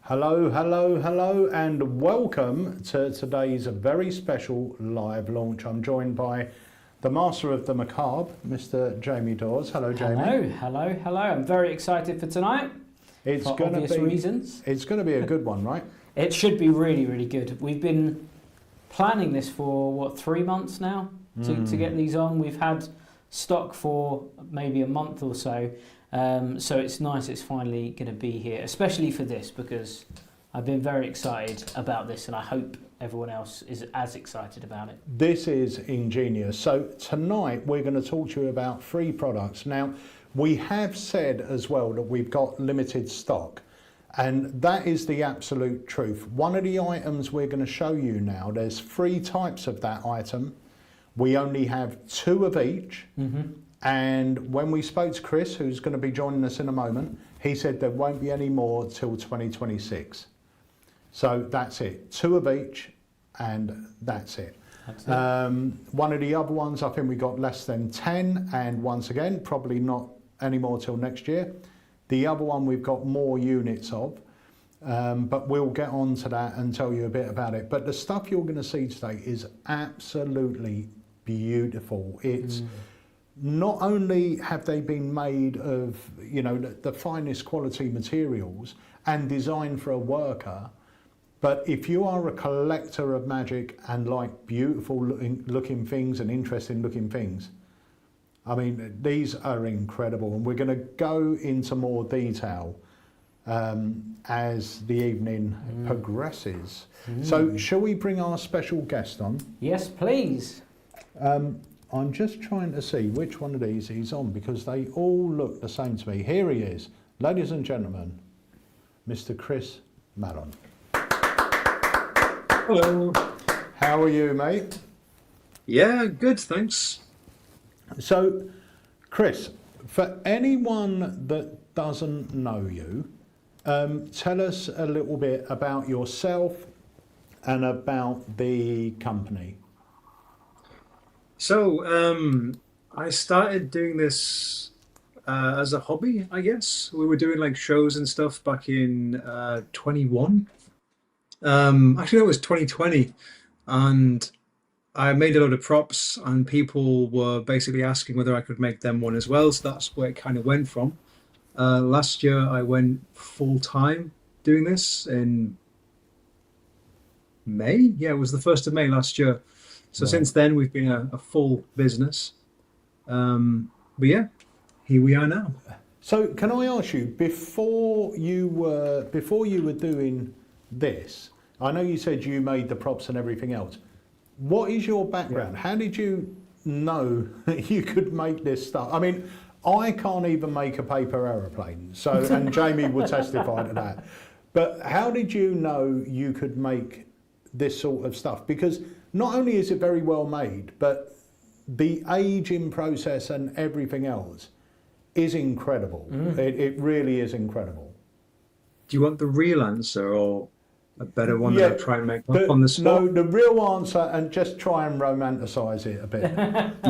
Hello, hello, hello, and welcome to today's very special live launch. I'm joined by the master of the macabre, Mr. Jamie Dawes. Hello, Jamie. Hello, hello, hello. I'm very excited for tonight. It's for going obvious to be reasons. It's going to be a good one, right? It should be really, really good. We've been planning this for what, 3 months now to get these on. We've had stock for maybe a month or so. So it's nice it's finally going to be here, especially for this, because I've been very excited about this and I hope everyone else is as excited about it. This is ingenious. So tonight we're going to talk to you about 3 products. Now, we have said as well that we've got limited stock, and that is the absolute truth. One of the items we're going to show you now, there's 3 types of that item. We only have 2 of each. And when we spoke to Chris, who's going to be joining us in a moment, he said there won't be any more till 2026. So that's it. 2 of each, and that's it. One of the other ones, I think we got less than 10, and once again, probably not any more till next year. The other one we've got more units of, but we'll get on to that and tell you a bit about it. But the stuff you're going to see today is absolutely beautiful. It's not only have they been made of, you know, the finest quality materials and designed for a worker, but if you are a collector of magic and like beautiful looking things and interesting looking things, I mean, these are incredible, and we're going to go into more detail as the evening progresses. So shall we bring our special guest on? Yes, please. I'm just trying to see which one of these he's on, because they all look the same to me. Here he is, ladies and gentlemen, Mr. Chris Malon. Hello. How are you, mate? Yeah, good, thanks. So, Chris, for anyone that doesn't know you, tell us a little bit about yourself and about the company. So, I started doing this as a hobby, I guess. We were doing like shows and stuff back in 21. Actually, it was 2020. And I made a load of props and people were basically asking whether I could make them one as well. So that's where it kind of went from. Last year, I went full time doing this in May. Yeah, it was the 1st of May last year. So since then, we've been a full business. But yeah, here we are now. So can I ask you, before you were doing this, I know you said you made the props and everything else. What is your background? How did you know that you could make this stuff? I mean, I can't even make a paper aeroplane. So, and Jamie will testify to that. But how did you know you could make this sort of stuff? Because not only is it very well made, but the aging process and everything else is incredible. It really is incredible. Do you want the real answer or a better one that I'll try and make up on the spot? No, the real answer, and just try and romanticize it a bit.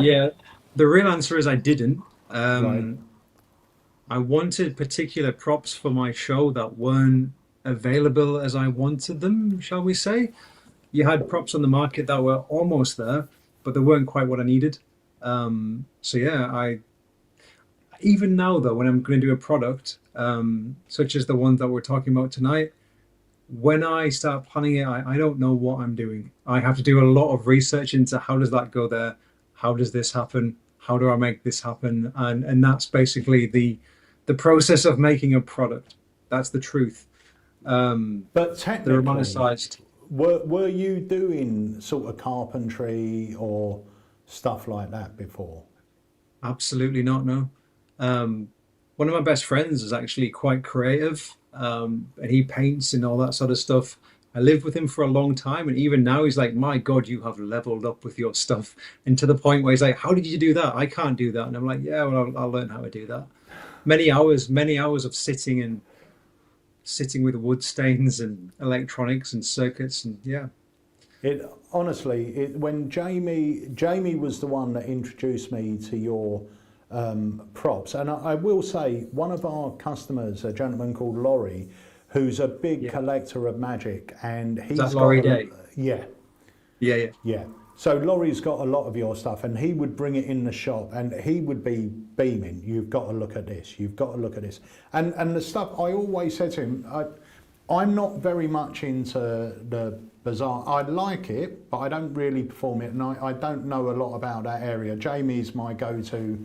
Yeah, the real answer is I didn't. Right. I wanted particular props for my show that weren't available as I wanted them, shall we say. You had props on the market that were almost there, but they weren't quite what I needed. So yeah, even now though, when I'm going to do a product, such as the one that we're talking about tonight, when I start planning it, I don't know what I'm doing. I have to do a lot of research into how does that go there? How does this happen? How do I make this happen? And that's basically the process of making a product. That's the truth. But technically, they're romanticized. Were you doing sort of carpentry or stuff like that before? Absolutely not, no. One of my best friends is actually quite creative, and he paints and all that sort of stuff. I lived with him for a long time, and even now he's like, my God, you have leveled up with your stuff. And to the point where he's like, how did you do that? I can't do that. And I'm like, yeah, well, I'll learn how to do that. Many hours of sitting with wood stains and electronics and circuits, and yeah. It honestly, when Jamie was the one that introduced me to your props, and I will say one of our customers, a gentleman called Laurie, who's a big collector of magic, and he's that Laurie Day? Yeah. So Laurie's got a lot of your stuff, and he would bring it in the shop, and he would be beaming. You've got to look at this. You've got to look at this. And the stuff I always said to him, I'm not very much into the bazaar. I like it, but I don't really perform it, and I don't know a lot about that area. Jamie's my go-to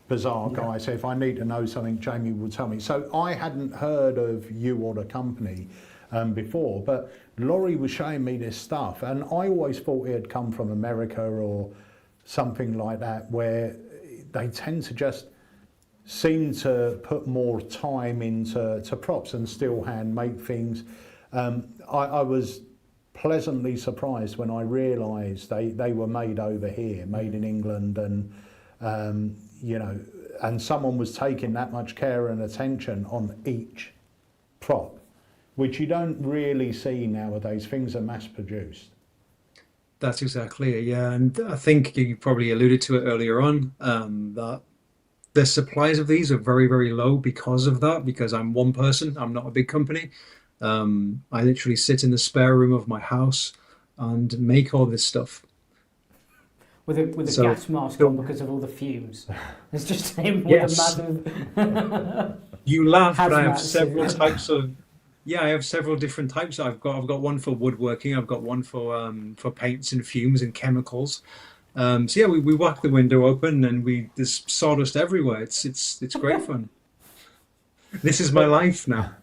bazaar guy, so if I need to know something, Jamie will tell me. So I hadn't heard of you or the company before, but Laurie was showing me this stuff, and I always thought it had come from America or something like that, where they tend to just seem to put more time into props and still hand make things. I was pleasantly surprised when I realised they were made over here, made in England, and you know, and someone was taking that much care and attention on each prop, which you don't really see nowadays. Things are mass produced. That's exactly it, yeah. And I think you probably alluded to it earlier on, that the supplies of these are very, very low because of that, because I'm one person, I'm not a big company. I literally sit in the spare room of my house and make all this stuff. With a gas mask on because of all the fumes. It's just him with a massive... You laugh, but I have several types of... Yeah, I have several different types. I've got one for woodworking. I've got one for paints and fumes and chemicals. So yeah, we whack the window open and there's sawdust everywhere. It's great fun. This is my life now.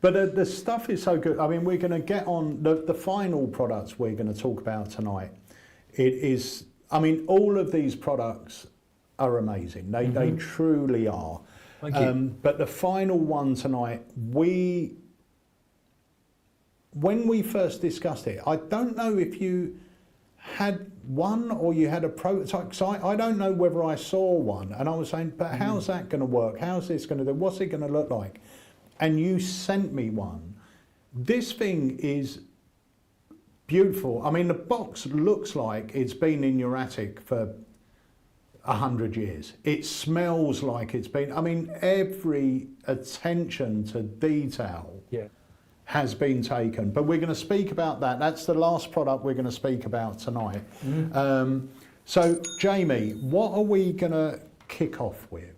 But the stuff is so good. I mean, we're going to get on the final products we're going to talk about tonight. It is, I mean, all of these products are amazing. They truly are. Thank you. But the final one tonight, when we first discussed it, I don't know if you had one or you had a prototype. So I don't know whether I saw one, and I was saying, but how's that going to work? How's this going to do? What's it going to look like? And you sent me one. This thing is beautiful. I mean, the box looks like it's been in your attic for 100 years. It smells like it's been, I mean, every attention to detail has been taken. But we're going to speak about that. That's the last product we're going to speak about tonight. So, Jamie, what are we going to kick off with?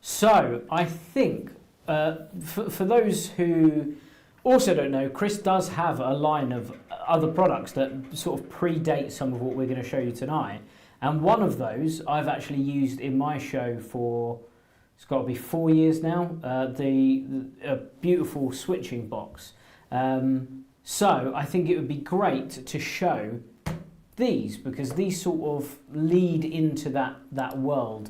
So, I think, for those who also don't know, Chris does have a line of other products that sort of predate some of what we're going to show you tonight. And one of those I've actually used in my show for, it's got to be 4 years now, a beautiful switching box. So I think it would be great to show these, because these sort of lead into that world.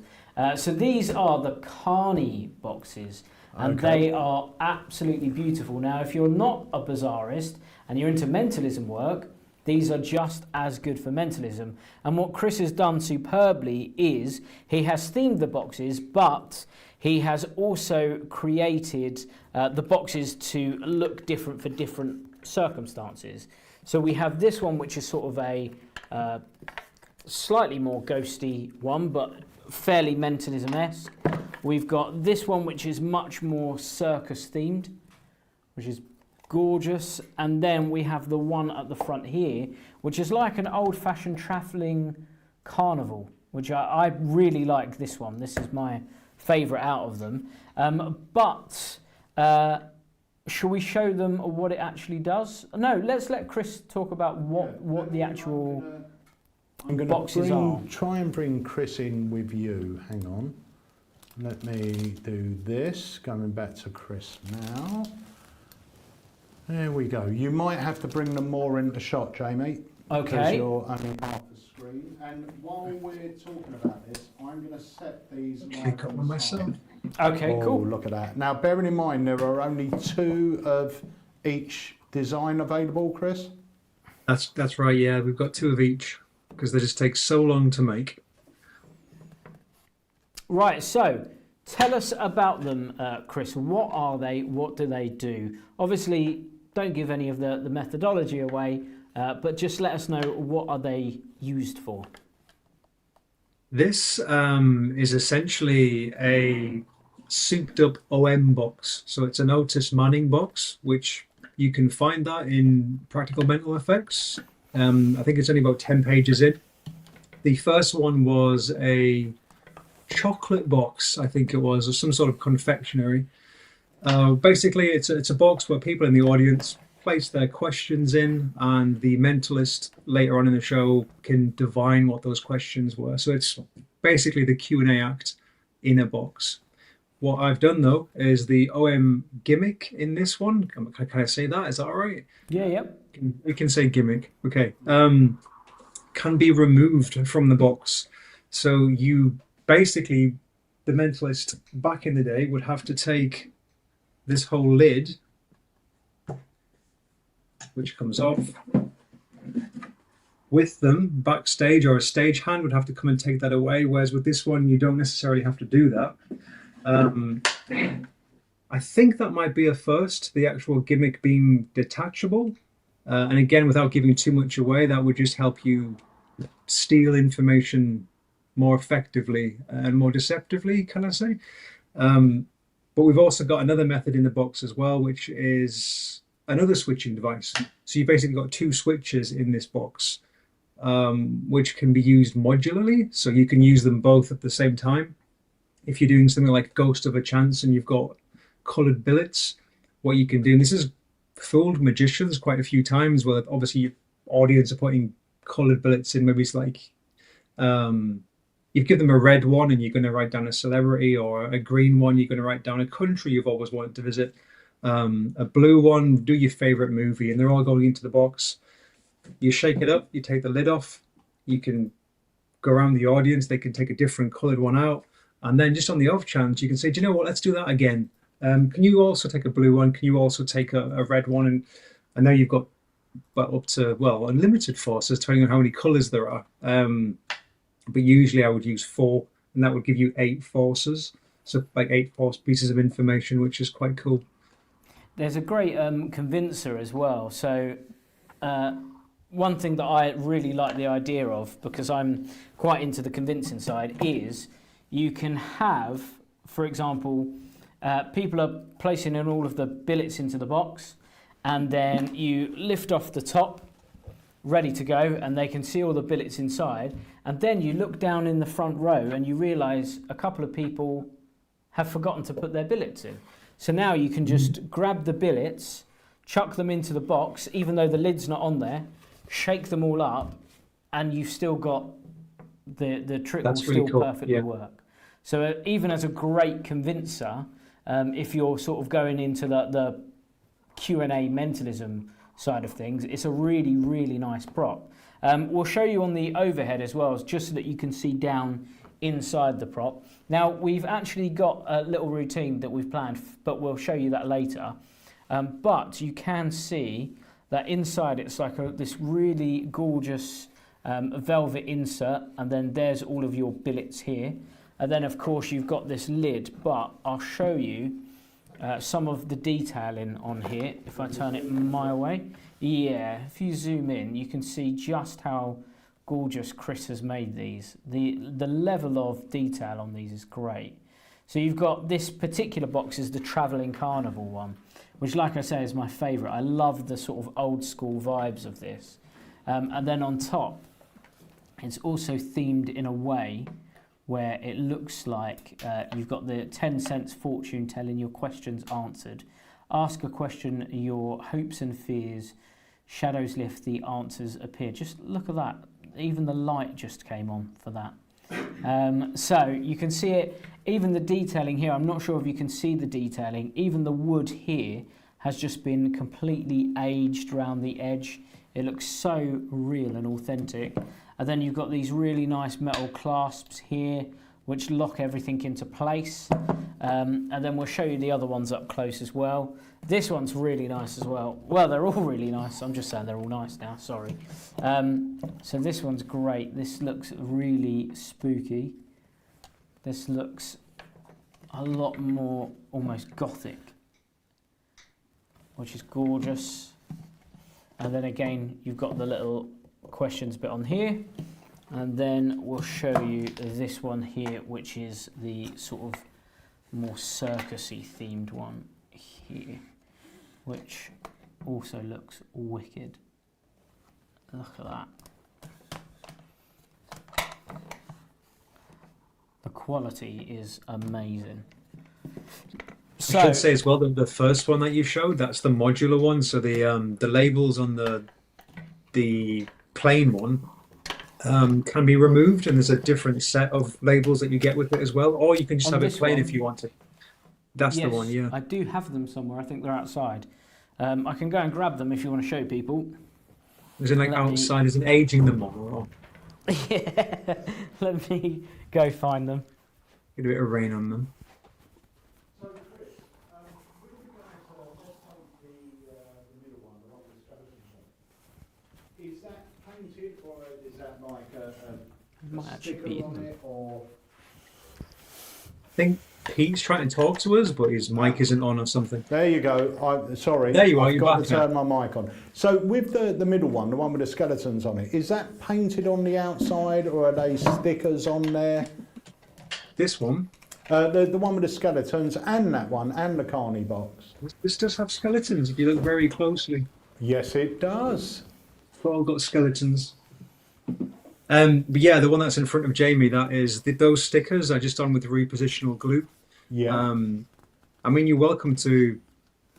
So these are the Carney boxes, and they are absolutely beautiful. Now, if you're not a bazaarist and you're into mentalism work, these are just as good for mentalism. And what Chris has done superbly is he has themed the boxes, but he has also created the boxes to look different for different circumstances. So we have this one, which is sort of a slightly more ghosty one, but fairly mentalism-esque. We've got this one, which is much more circus themed, which is gorgeous. And then we have the one at the front here, which is like an old-fashioned travelling carnival, which I really like this one. This is my favourite out of them. But shall we show them what it actually does? No, let's let Chris talk about what the actual boxes are. Try and bring Chris in with you. Hang on. Let me do this. Going back to Chris now. There we go. You might have to bring them more into shot, Jamie. Okay. Because you're only half the screen. And while we're talking about this, I'm going to set these. Click on myself. Okay, cool. Look at that. Now, bearing in mind there are only 2 of each design available, Chris. That's right. Yeah, we've got 2 of each because they just take so long to make. Right, so tell us about them, Chris. What are they? What do they do? Obviously, don't give any of the methodology away. but just let us know, what are they used for? This is essentially a souped up OM box. So it's an Otis Manning box, which you can find that in Practical Mental Effects. I think it's only about 10 pages in. The first one was a chocolate box, I think it was, or some sort of confectionery. Basically, it's a box where people in the audience place their questions in, and the mentalist later on in the show can divine what those questions were. So it's basically the Q&A act in a box. What I've done, though, is the OM gimmick in this one. Can I say that? Is that all right? Yeah, yep. We can say gimmick. Okay. Can be removed from the box. So you basically, the mentalist back in the day would have to take this whole lid, which comes off, with them backstage, or a stage hand would have to come and take that away, whereas with this one you don't necessarily have to do that. I think that might be a first, the actual gimmick being detachable, and again, without giving too much away, that would just help you steal information more effectively and more deceptively, can I say. But we've also got another method in the box as well, which is another switching device. So you've basically got two switches in this box, which can be used modularly. So you can use them both at the same time. If you're doing something like Ghost of a Chance and you've got colored billets, what you can do, and this has fooled magicians quite a few times, where obviously your audience are putting colored billets in. Maybe it's like, you give them a red one and you're going to write down a celebrity, or a green one, you're going to write down a country you've always wanted to visit. A blue one, do your favorite movie, and they're all going into the box. You shake it up, you take the lid off, you can go around the audience, they can take a different colored one out, and then just on the off chance, you can say, do you know what, let's do that again. Can you also take a blue one? Can you also take a red one? And I know you've got up to, unlimited forces, depending on how many colors there are. But usually I would use 4, and that would give you 8 forces. So like 8 force pieces of information, which is quite cool. There's a great convincer as well. So one thing that I really like the idea of, because I'm quite into the convincing side, is you can have, for example, people are placing in all of the billets into the box, and then you lift off the top, ready to go, and they can see all the billets inside, and then you look down in the front row and you realise a couple of people have forgotten to put their billets in. So now you can just grab the billets, chuck them into the box, even though the lid's not on there, shake them all up, and you've still got the trick will still cool. perfectly work. So even as a great convincer, if you're sort of going into the Q&A mentalism side of things, it's a really, really nice prop. We'll show you on the overhead as well, just so that you can see down inside the prop. Now, we've actually got a little routine that we've planned, but we'll show you that later. But you can see that inside it's like this really gorgeous velvet insert, and then there's all of your billets here. And then, of course, you've got this lid, but I'll show you some of the detailing on here. If I turn it my way, yeah, if you zoom in, you can see just how gorgeous Chris has made these. The level of detail on these is great. So you've got this particular box is the Travelling Carnival one, which, like I say, is my favourite. I love the sort of old school vibes of this. And then on top, it's also themed in a way where it looks like you've got the 10 cents fortune telling, your questions answered. Ask a question, your hopes and fears, shadows lift, the answers appear. Just look at that. Even the light just came on for that. So you can see it, even the detailing here, I'm not sure if you can see the detailing, even the wood here has just been completely aged around the edge. It looks so real and authentic. And then you've got these really nice metal clasps here, which lock everything into place. And then we'll show you the other ones up close as well. This one's really nice as well. Well, they're all really nice. I'm just saying they're all nice now, sorry. So this one's great. This looks really spooky. This looks a lot more almost gothic, which is gorgeous. And then again, you've got the little questions bit on here. And then we'll show you this one here, which is the sort of more circusy themed one here, which also looks wicked. Look at that. The quality is amazing. So, I should say as well that the first one that you showed, that's the modular one. So the labels on the plain one can be removed, and there's a different set of labels that you get with it as well. Or you can just On have it this plain one? if you want to. That's the one, yeah. I do have them somewhere. I think they're outside. I can go and grab them if you want to show people. Is it like Let me- outside? Is it aging them more? Or Yeah, let me go find them. get a bit of rain on them? So, Chris, with regards to, let's take the middle one, the one with the skeleton shop. Is that painted, or is that like a Might actually sticker be in on them. it, or? I think Pete's trying to talk to us, but his mic isn't on or something. There you go. Sorry. There you are, I've you're got back to turn my mic on. So with the middle one, the one with the skeletons on it, is that painted on the outside, or are they stickers on there? This one, The one with the skeletons, and that one, and the Carney box. this does have skeletons if you look very closely. Yes, it does. It's all got skeletons. But yeah, the one that's in front of Jamie, that is those stickers are just on with the repositional glue. Yeah. I mean, you're welcome to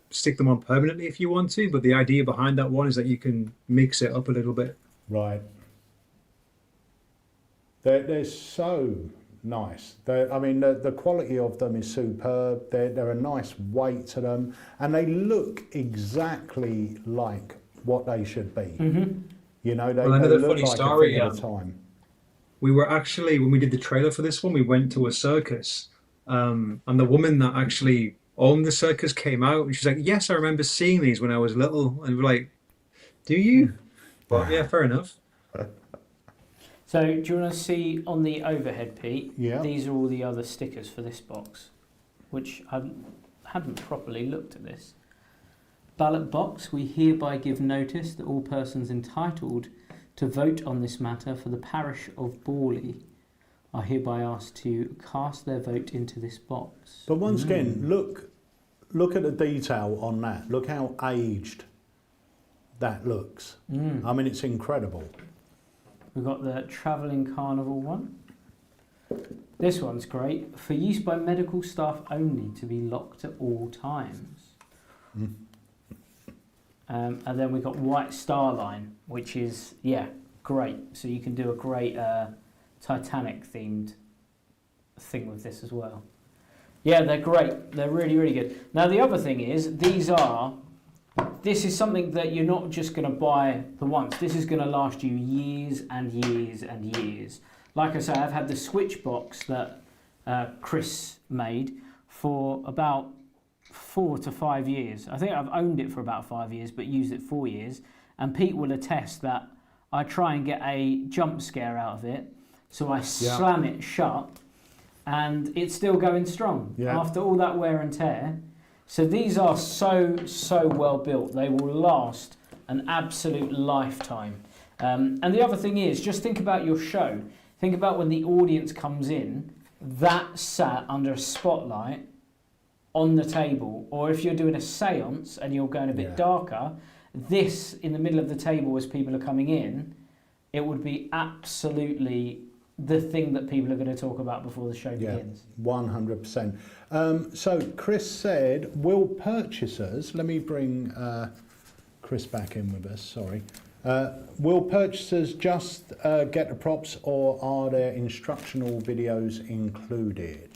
stick them on permanently if you want to, but the idea behind that one is that you can mix it up a little bit. Right. They're so nice. I mean, the quality of them is superb. They're a nice weight to them, and they look exactly like what they should be. Mm-hmm. You know, Well, they another look funny like story, a thing at a time. We were actually, when we did the trailer for this one, we went to a circus, and the woman that actually owned the circus came out, and she's like, "Yes, I remember seeing these when I was little." And we're like, "Do you?" But yeah, fair enough. So do you want to see on the overhead, Pete? Yeah. These are all the other stickers for this box, which I hadn't properly looked at this. Ballot box, we hereby give notice that all persons entitled to vote on this matter for the parish of Borley are hereby asked to cast their vote into this box. But once again, look at the detail on that. Look how aged that looks. I mean, it's incredible. We've got the Travelling Carnival one. This one's great. For use by medical staff only, to be locked at all times. And then we've got White Star Line, which is, yeah, great. So you can do a great Titanic themed thing with this as well. Yeah, they're great. They're really, really good. Now, the other thing is, this is something that you're not just going to buy the once. This is going to last you years and years and years. Like I say, I've had the Switch box that Chris made for about 4 to 5 years. I think I've owned it for about 5 years, but used it 4 years. And Pete will attest that I try and get a jump scare out of it. So I slam it shut, and it's still going strong after all that wear and tear. So these are so well built. They will last an absolute lifetime. And the other thing is, just think about your show. Think about when the audience comes in, that sat under a spotlight on the table. Or if you're doing a seance and you're going a bit darker, this in the middle of the table as people are coming in, it would be absolutely the thing that people are going to talk about before the show begins. 100%. So Chris said, will purchasers, let me bring Chris back in with us, sorry. Will purchasers just get the props, or are there instructional videos included?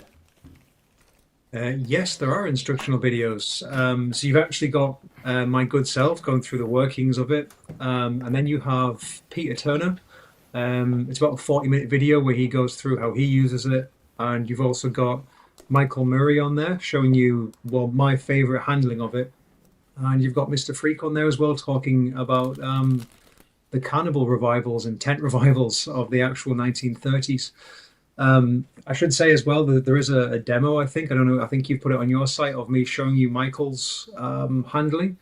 Yes, there are instructional videos. So you've actually got my good self going through the workings of it. And then you have Peter Turner. It's about a 40-minute video where he goes through how he uses it. And you've also got Michael Murray on there showing you, well, my favourite handling of it. And you've got Mr. Freak on there as well, talking about the cannibal revivals and tent revivals of the actual 1930s. I should say as well that there is a demo, I think. I don't know, I think you've put it on your site of me showing you Michael's handling.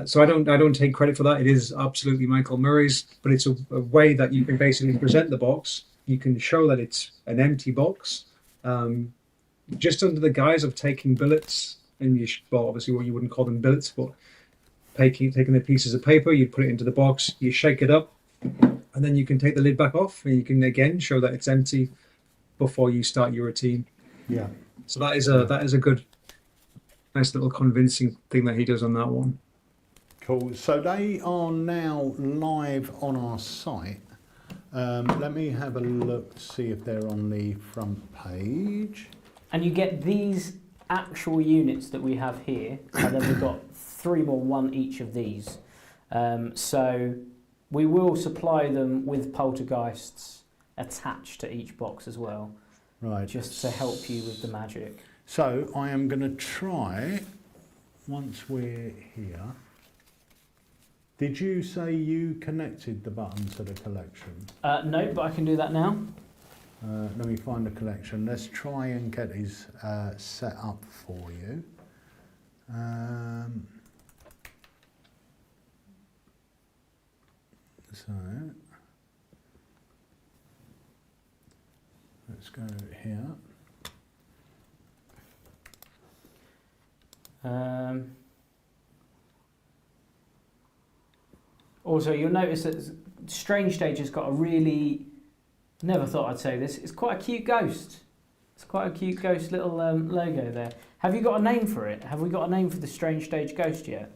So I don't take credit for that. It is absolutely Michael Murray's, but it's a way that you can basically present the box. You can show that it's an empty box, just under the guise of taking billets. And well, obviously, what you wouldn't call them billets, but taking the pieces of paper, you put it into the box, you shake it up, and then you can take the lid back off, and you can again show that it's empty before you start your routine. Yeah. So that is a good, nice little convincing thing that he does on that one. Cool. So they are now live on our site. Let me have a look to see if they're on the front page. And you get these actual units that we have here, and then we've got 3 more, 1 each of these. So we will supply them with poltergeists attached to each box as well, Right. just to help you with the magic. So I am going to try, once we're here. Did you say you connected the button to the collection? No, but I can do that now. Let me find the collection. Let's try and get these set up for you. So let's go here. Also, you'll notice that Strange Stage has got a really, never thought I'd say this, it's quite a cute ghost. It's quite a cute ghost little logo there. Have you got a name for it? Have we got a name for the Strange Stage ghost yet?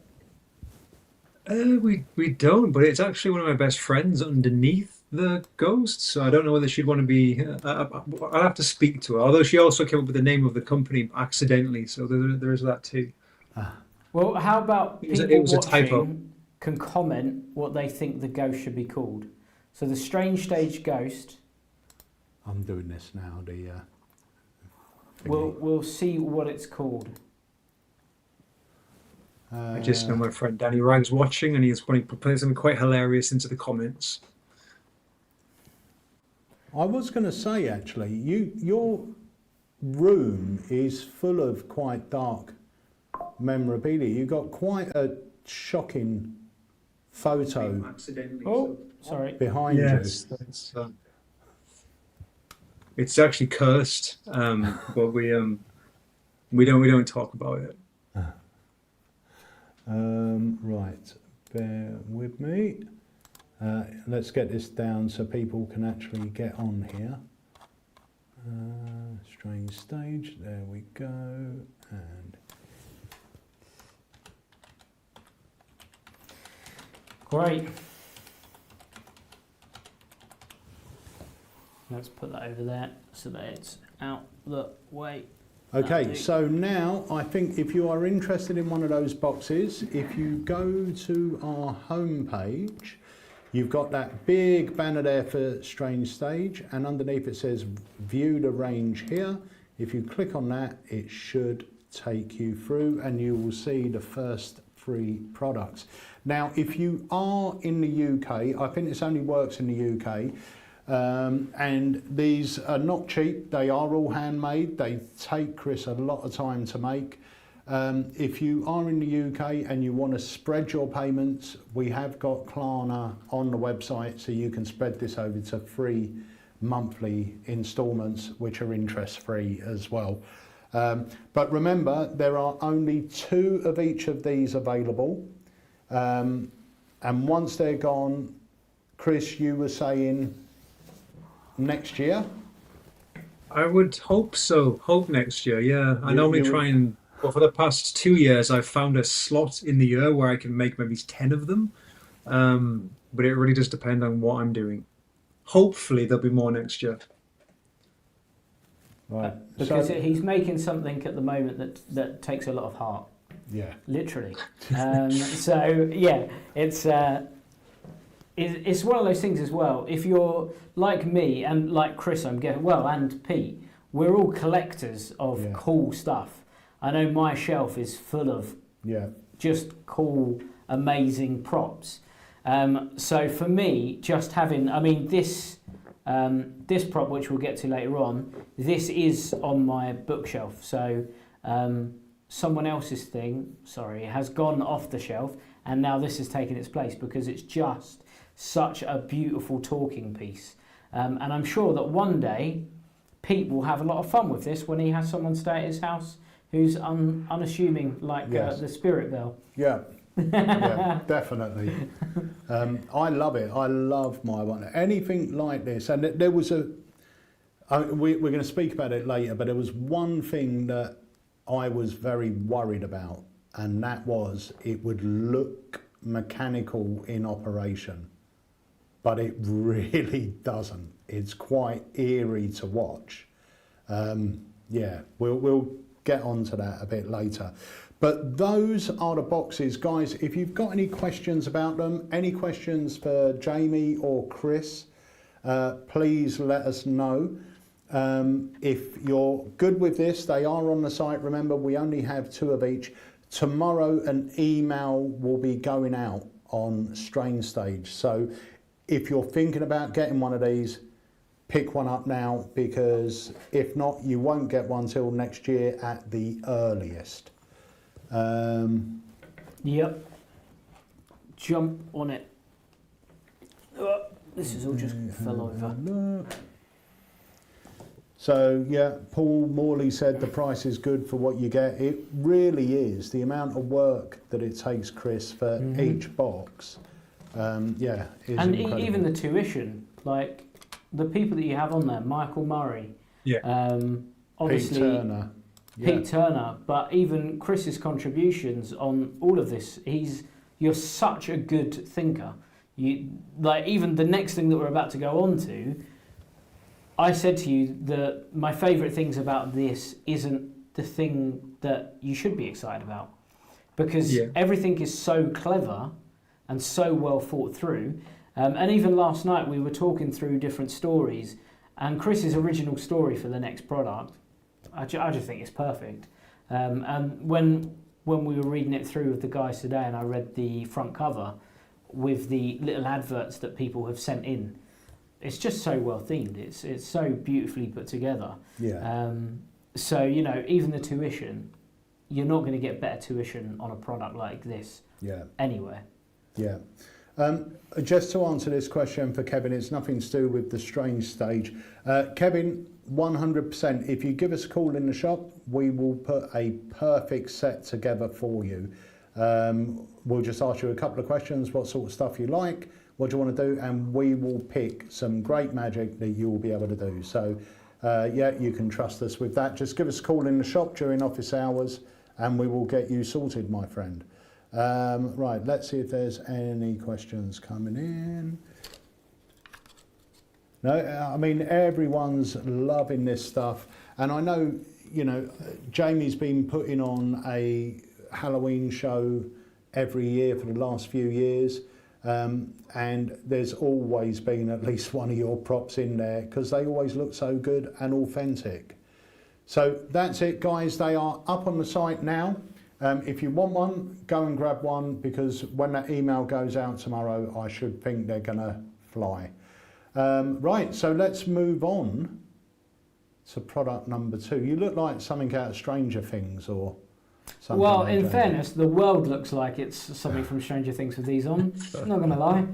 We don't, but it's actually one of my best friends underneath the ghost, so I don't know whether she'd want to be. I'll have to speak to her. Although she also came up with the name of the company accidentally, so there is that too. Well, how about people it was a watching typo. can comment what they think the ghost should be called? So the Strange Stage ghost. I'm doing this now. The We'll see what it's called. I just know my friend Danny Rag's watching, and he's putting something quite hilarious into the comments. I was going to say actually, your room is full of quite dark memorabilia. You've got quite a shocking photo Accidentally. Oh, sorry. behind Yes, it's actually cursed, but we don't talk about it. Right, bear with me. Let's get this down so people can actually get on here. Strange Stage, there we go. And Great. Let's put that over there so that it's out the way. okay, so now I think if you are interested in one of those boxes, if you go to our home page, you've got that big banner there for Strange Stage, and underneath it says view the range here. If you click on that, it should take you through and you will see the first 3 products. Now, if you are in the UK, I think this only works in the UK, and these are not cheap. They are all handmade. They take Chris a lot of time to make. If you are in the UK and you want to spread your payments, we have got Klarna on the website, so you can spread this over to 3 monthly instalments, which are interest free as well. But remember, there are only 2 of each of these available. And once they're gone, Chris, you were saying next year? I would hope so. Hope next year, yeah. I normally try and, well, for the past 2 years, I've found a slot in the year where I can make maybe 10 of them. But it really does depend on what I'm doing. Hopefully, there'll be more next year. Right. Because So- he's making something at the moment that takes a lot of heart, yeah. literally. So yeah, it's one of those things as well. If you're like me and like Chris, and Pete, we're all collectors of Yeah. cool stuff. I know my shelf is full of Yeah. just cool, amazing props. So for me, just having, I mean, this prop, which we'll get to later on, this is on my bookshelf. So someone else's thing, has gone off the shelf, and now this has taken its place because it's just such a beautiful talking piece. And I'm sure that one day Pete will have a lot of fun with this when he has someone stay at his house who's unassuming, like the Spirit Bell. Yeah. Yeah, definitely. I love it. I love my one. Anything like this. And there was we're going to speak about it later, but there was one thing that I was very worried about, and that was it would look mechanical in operation, but it really doesn't. It's quite eerie to watch. Yeah, we'll get onto that a bit later. But those are the boxes, guys. If you've got any questions about them, any questions for Jamie or Chris, please let us know. If you're good with this, they are on the site. Remember, we only have 2 of each. Tomorrow, an email will be going out on Strange Stage. So if you're thinking about getting one of these, pick one up now, because if not, you won't get one till next year at the earliest. Yep. Jump on it. This is all just fell over. So yeah, Paul Morley said the price is good for what you get. It really is. The amount of work that it takes, Chris, for each box, is and incredible. Even the tuition, like the people that you have on there, Michael Murray, obviously Pete Turner. Pete Turner, but even Chris's contributions on all of this, you're such a good thinker. You like even the next thing that we're about to go on to, I said to you that my favourite things about this isn't the thing that you should be excited about, because everything is so clever and so well thought through. And even last night we were talking through different stories, and Chris's original story for the next product, I just think it's perfect. And when we were reading it through with the guys today, and I read the front cover with the little adverts that people have sent in, it's just so well themed. It's so beautifully put together. Yeah. So even the tuition, you're not going to get better tuition on a product like this. Yeah. Anywhere. Yeah. Just to answer this question for Kevin, it's nothing to do with the Strange Stage. Kevin, 100%. If you give us a call in the shop, we will put a perfect set together for you. We'll just ask you a couple of questions, what sort of stuff you like, what do you want to do, and we will pick some great magic that you will be able to do. So, you can trust us with that. Just give us a call in the shop during office hours, and we will get you sorted, my friend. Right, let's see if there's any questions coming in. No, I mean, everyone's loving this stuff. And I know, Jamie's been putting on a Halloween show every year for the last few years. And there's always been at least one of your props in there because they always look so good and authentic. So that's it, guys. They are up on the site now. If you want one, go and grab one, because when that email goes out tomorrow, I should think they're going to fly. Right, so let's move on to product number 2. You look like something out of Stranger Things or something. Well, like in that. fairness, the world looks like it's something from Stranger Things with these on. I'm not going to lie.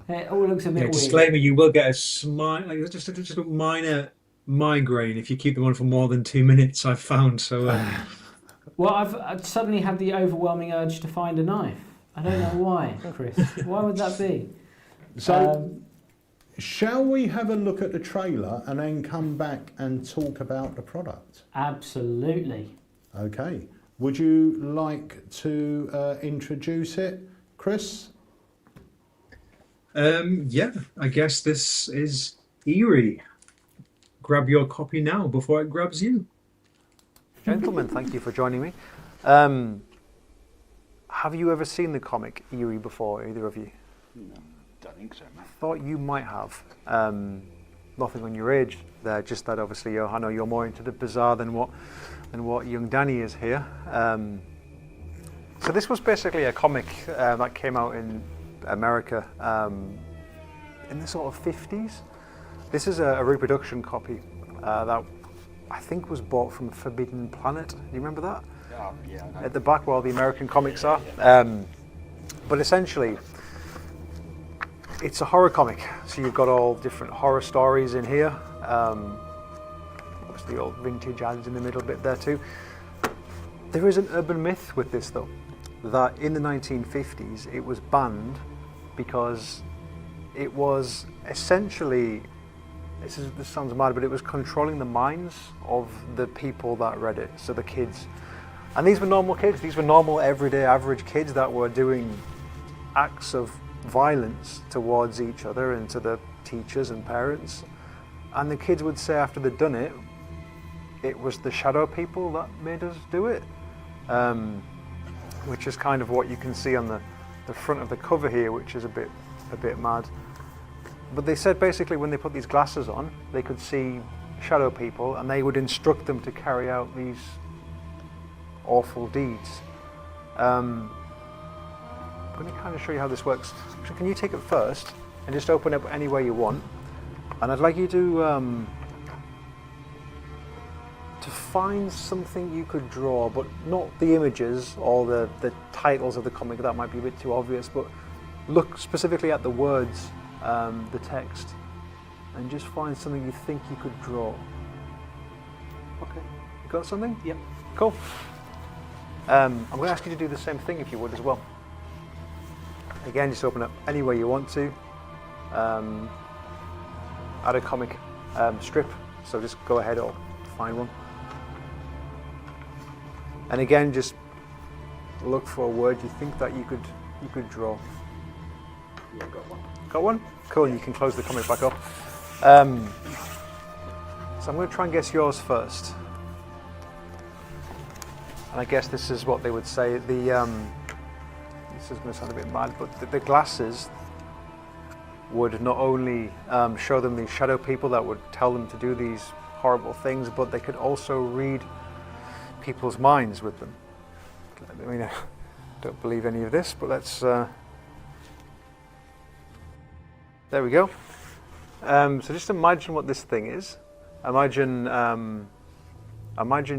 It all looks a bit weird. Disclaimer, you will get just a minor migraine if you keep them on for more than 2 minutes, I've found. So, Well, I've suddenly had the overwhelming urge to find a knife. I don't know why, Chris. Why would that be? So, shall we have a look at the trailer and then come back and talk about the product? Absolutely. Okay. Would you like to introduce it, Chris? I guess this is Eerie. Grab your copy now before it grabs you. Gentlemen, thank you for joining me. Have you ever seen the comic Eerie before, either of you? No, don't think so, man. Thought you might have. Nothing on your age there, just that obviously I know you're more into the bizarre than what young Danny is here. So this was basically a comic that came out in America in the sort of 50s. This is a reproduction copy that I think was bought from Forbidden Planet. Do you remember that? Yeah, I know. at the back where all the American comics are. But essentially, it's a horror comic. So you've got all different horror stories in here. Obviously, old vintage ads in the middle bit there too. There is an urban myth with this though, that in the 1950s it was banned because it was essentially, this sounds mad, but it was controlling the minds of the people that read it, so the kids. And these were normal kids, these were normal everyday average kids that were doing acts of violence towards each other and to the teachers and parents. And the kids would say after they'd done it, it was the shadow people that made us do it. Which is kind of what you can see on the front of the cover here, which is a bit mad. But they said basically when they put these glasses on, they could see shadow people and they would instruct them to carry out these awful deeds. I'm going to kind of show you how this works. So can you take it first and just open up any way you want? And I'd like you to find something you could draw, but not the images or the titles of the comic, that might be a bit too obvious, but look specifically at the words, the text, and just find something you think you could draw. Okay, you got something? Yep. Cool. I'm going to ask you to do the same thing if you would as well. Again, just open up any way you want to. Add a comic strip, so just go ahead or find one. And again, just look for a word you think that you could draw. Yeah, got one. Got one? Cool, you can close the comic back up. So I'm going to try and guess yours first. And I guess this is what they would say. This is going to sound a bit mad, but the glasses would not only show them these shadow people that would tell them to do these horrible things, but they could also read people's minds with them. I mean, I don't believe any of this, but let's. There we go. So just imagine what this thing is. Imagine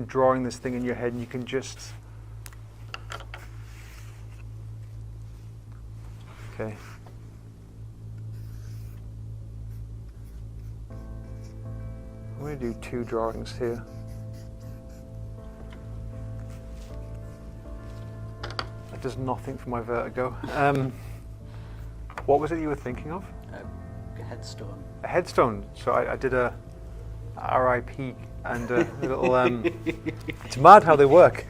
drawing this thing in your head, and you can just. Okay. I'm going to do 2 drawings here. That does nothing for my vertigo. What was it you were thinking of? A headstone. A headstone. So I did a RIP and a little. It's mad how they work.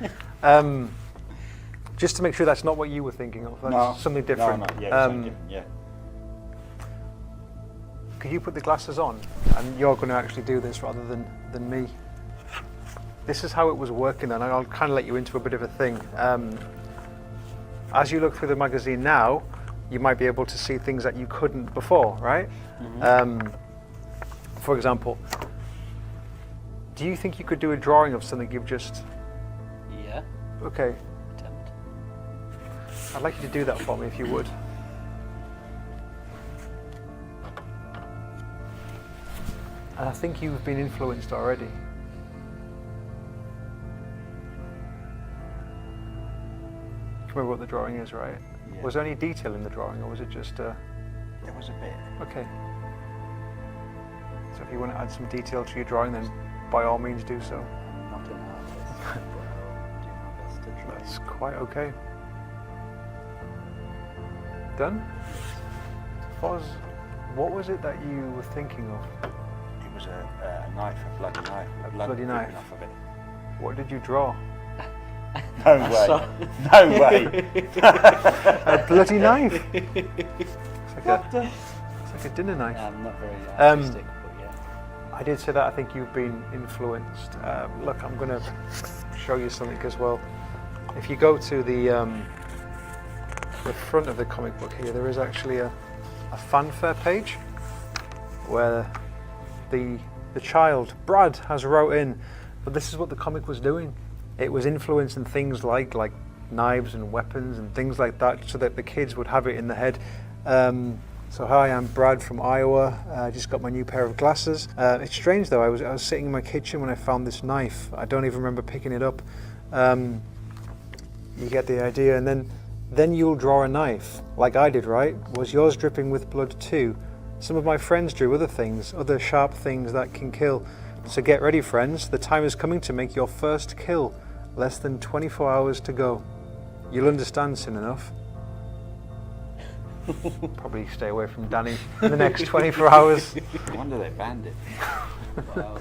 Just to make sure that's not what you were thinking of. That's something different. No, yeah, something different, yeah. Could you put the glasses on? And you're going to actually do this rather than me. This is how it was working, and I'll kind of let you into a bit of a thing. As you look through the magazine now, you might be able to see things that you couldn't before, right? Mm-hmm. For example, do you think you could do a drawing of something you've just... Yeah. Okay. Attempt. I'd like you to do that for me if you would. And I think you've been influenced already. Remember what the drawing is, right? Yeah. Was there any detail in the drawing, or was it just There was a bit. okay? So if you want to add some detail to your drawing, then by all means do so. I'm not an artist, but I'll do my best to try. That's quite okay. Done? What was it that you were thinking of? It was a knife, a bloody knife. A Blood bloody knife. dripping off of it. What did you draw? No way. No way. A bloody knife. It's like a dinner knife. I'm not very artistic, but yeah. I did say that I think you've been influenced. Look, I'm going to show you something as well. If you go to the front of the comic book here, there is actually a fanfare page where the child, Brad, has wrote in, but this is what the comic was doing. It was influencing things like knives and weapons and things like that, so that the kids would have it in the head. So hi, I'm Brad from Iowa. I just got my new pair of glasses. It's strange though, I was sitting in my kitchen when I found this knife. I don't even remember picking it up. You get the idea, and then you'll draw a knife, like I did, right? Was yours dripping with blood too? Some of my friends drew other things, other sharp things that can kill. So get ready, friends. The time is coming to make your first kill. Less than 24 hours to go. You'll understand soon enough. Probably stay away from Danny in the next 24 hours. No wonder they banned it. Wow.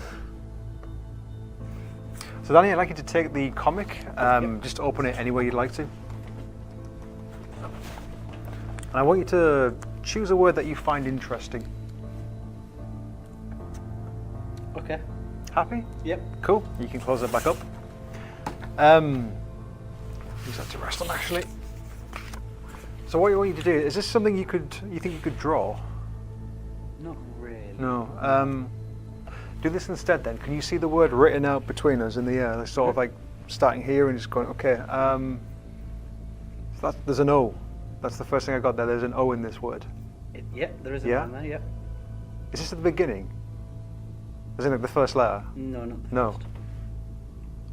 So Danny, I'd like you to take the comic, just open it any way you'd like to. And I want you to choose a word that you find interesting. Okay. Happy? Yep. Cool. You can close it back up. Use that to rest on, actually. So what I want you to do, is this something you think you could draw? Not really. No. Do this instead then. Can you see the word written out between us in the air? They're sort of like starting here and just going, okay. So there's an O. That's the first thing I got there. There's an O in this word. Yep, there is a Yeah? one there, yep. Is this at the beginning? Is it like the first letter? No, not the No. first.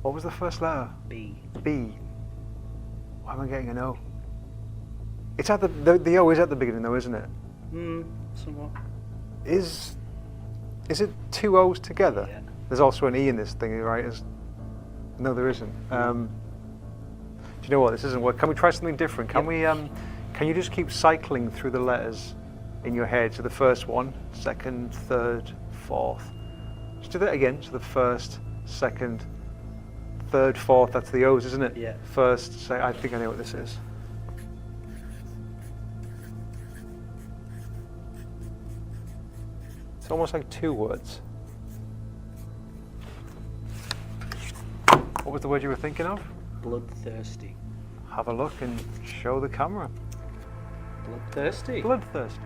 What was the first letter? B. B. Why am I getting an O? It's at the O is at the beginning though, isn't it? Somewhat. Is it two O's together? Yeah. There's also an E in this thing, right? No, there isn't. Do you know what? This isn't work. Can we try something different? Can we? Can you just keep cycling through the letters in your head? So the first one, second, third, fourth. Just do that again. So the first, second, third, fourth. That's the O's, isn't it? Yeah. First, I think I know what this is. It's almost like two words. What was the word you were thinking of? Bloodthirsty. Have a look and show the camera. Bloodthirsty? Bloodthirsty.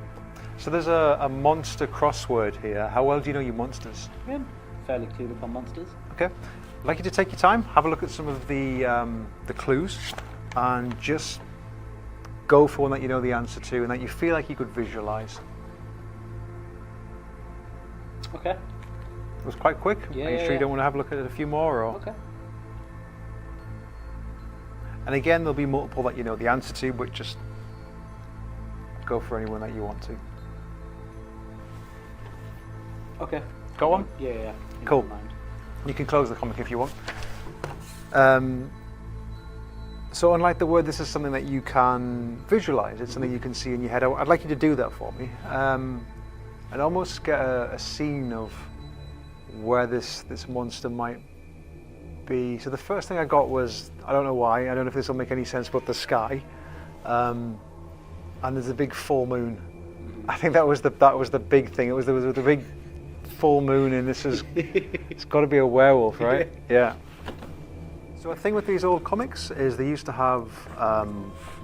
So there's a monster crossword here. How well do you know your monsters? Yeah, fairly clued up on monsters. Okay. I'd like you to take your time, have a look at some of the clues, and just go for one that you know the answer to and that you feel like you could visualize. Okay. It was quite quick. Yeah, Are you yeah, sure you yeah. don't want to have a look at it a few more? Or? Okay. And again, there'll be multiple that you know the answer to, but just go for anyone that you want to. Okay. Go on. Yeah, yeah. In Cool. my mind. You can close the comic if you want. So unlike the word, this is something that you can visualize. It's something you can see in your head. I'd like you to do that for me. And almost get a scene of where this monster might be. So the first thing I got was, I don't know why, I don't know if this will make any sense, but the sky. And there's a big full moon. I think that was the big thing. There was the big full moon, and this is it's got to be a werewolf, right? Yeah. So a thing with these old comics is they used to have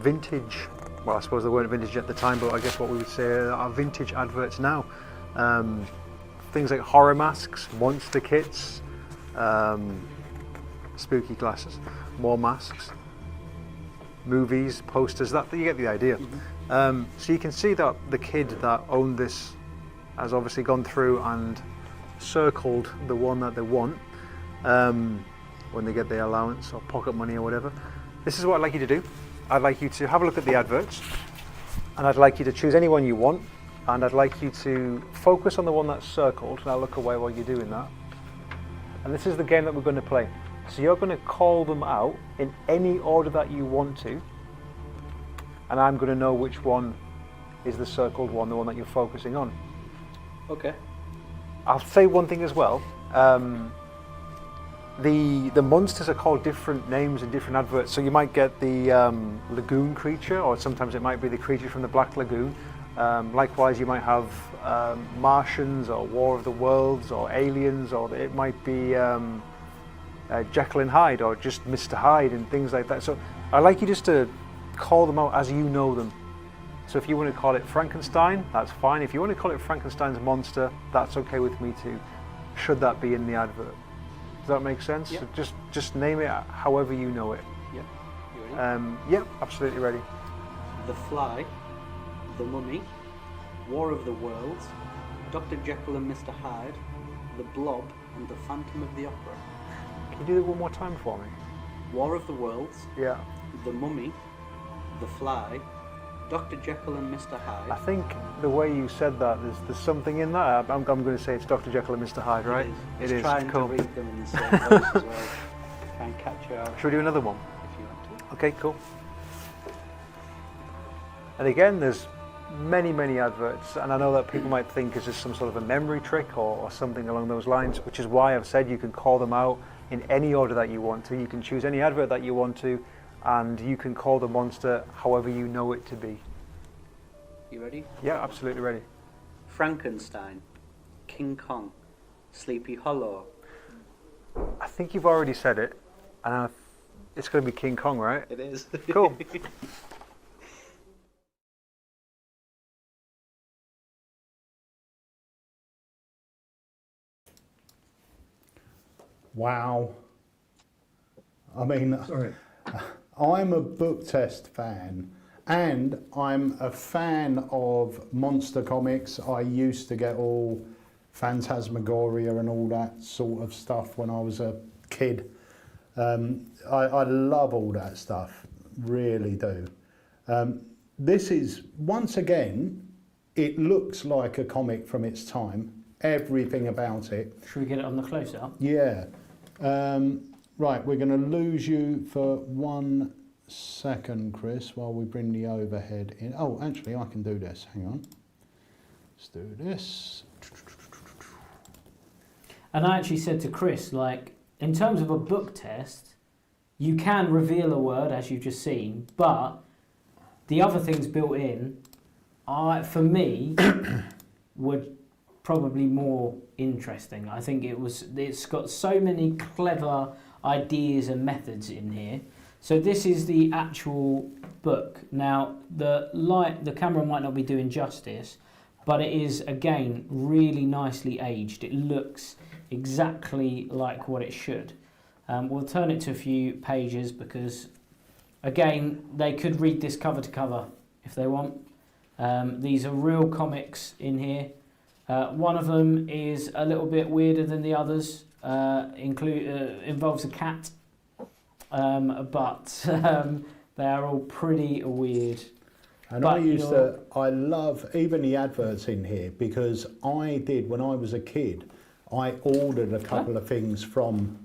vintage. Well, I suppose they weren't vintage at the time, but I guess what we would say are vintage adverts now. Things like horror masks, monster kits, spooky glasses, more masks, movies, posters. That you get the idea. So you can see that the kid that owned this has obviously gone through and circled the one that they want when they get their allowance or pocket money or whatever. This is what I'd like you to do. I'd like you to have a look at the adverts, and I'd like you to choose any one you want, and I'd like you to focus on the one that's circled. Now look away while you're doing that. And this is the game that we're going to play. So you're going to call them out in any order that you want to, and I'm going to know which one is the circled one, the one that you're focusing on. Okay. I'll say one thing as well. The monsters are called different names in different adverts. So you might get the lagoon creature, or sometimes it might be the creature from the Black Lagoon. Likewise, you might have Martians, or War of the Worlds, or Aliens, or it might be Jekyll and Hyde, or just Mr. Hyde, and things like that. So I'd like you just to call them out as you know them. So if you want to call it Frankenstein, that's fine. If you want to call it Frankenstein's monster, that's okay with me too, should that be in the advert. Does that make sense? Yep. So just name it however you know it. Yep. You ready? Yep, absolutely ready. The Fly, The Mummy, War of the Worlds, Dr. Jekyll and Mr. Hyde, The Blob, and The Phantom of the Opera. Can you do that one more time for me? War of the Worlds, Yeah. the Mummy, the Fly, Dr. Jekyll and Mr. I Hyde. think the way you said that, there's something in that. I'm going to say it's Dr. Jekyll and Mr. Hyde, right? It is. It is. Trying Cool. to read them in the same voice as well. Try and catch you out Should we do another one? if you want to. Okay, cool. And again, there's many adverts, and I know that people might think it's just some sort of a memory trick or something along those lines, which is why I've said you can call them out in any order that you want to. You can choose any advert that you want to, and you can call the monster however you know it to be. You ready? Yeah, absolutely ready. Frankenstein, King Kong, Sleepy Hollow. I think you've already said it, and it's going to be King Kong, right? It is. Cool. Wow. I mean, Sorry. I'm a book test fan, and I'm a fan of monster comics. I used to get all Phantasmagoria and all that sort of stuff when I was a kid. I love all that stuff, really do. This is, once again, it looks like a comic from its time, everything about it. Should we get it on the close-up? Yeah. Right, we're going to lose you for 1 second, Chris, while we bring the overhead in. Oh, actually, I can do this. Hang on. Let's do this. And I actually said to Chris, like, in terms of a book test, you can reveal a word, as you've just seen, but the other things built in, for me, were probably more interesting. I think it's got so many clever ideas and methods in here. So this is the actual book. Now, the camera might not be doing justice, but it is, again, really nicely aged. It looks exactly like what it should. We'll turn it to a few pages because, again, they could read this cover to cover if they want. These are real comics in here. One of them is a little bit weirder than the others. Involves a cat, but they are all pretty weird. And I love even the adverts in here, because I did, when I was a kid, I ordered a couple of things from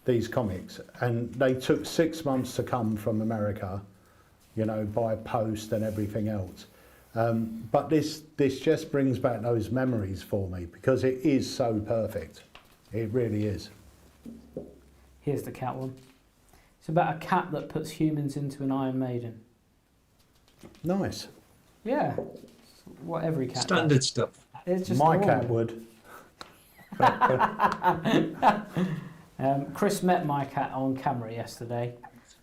these comics, and they took 6 months to come from America, you know, by post and everything else. But this just brings back those memories for me, because it is so perfect. It really is. Here's the cat one. It's about a cat that puts humans into an Iron Maiden. Nice. Yeah, what every cat Standard does. stuff. It's just My normal. cat would. Chris met my cat on camera yesterday,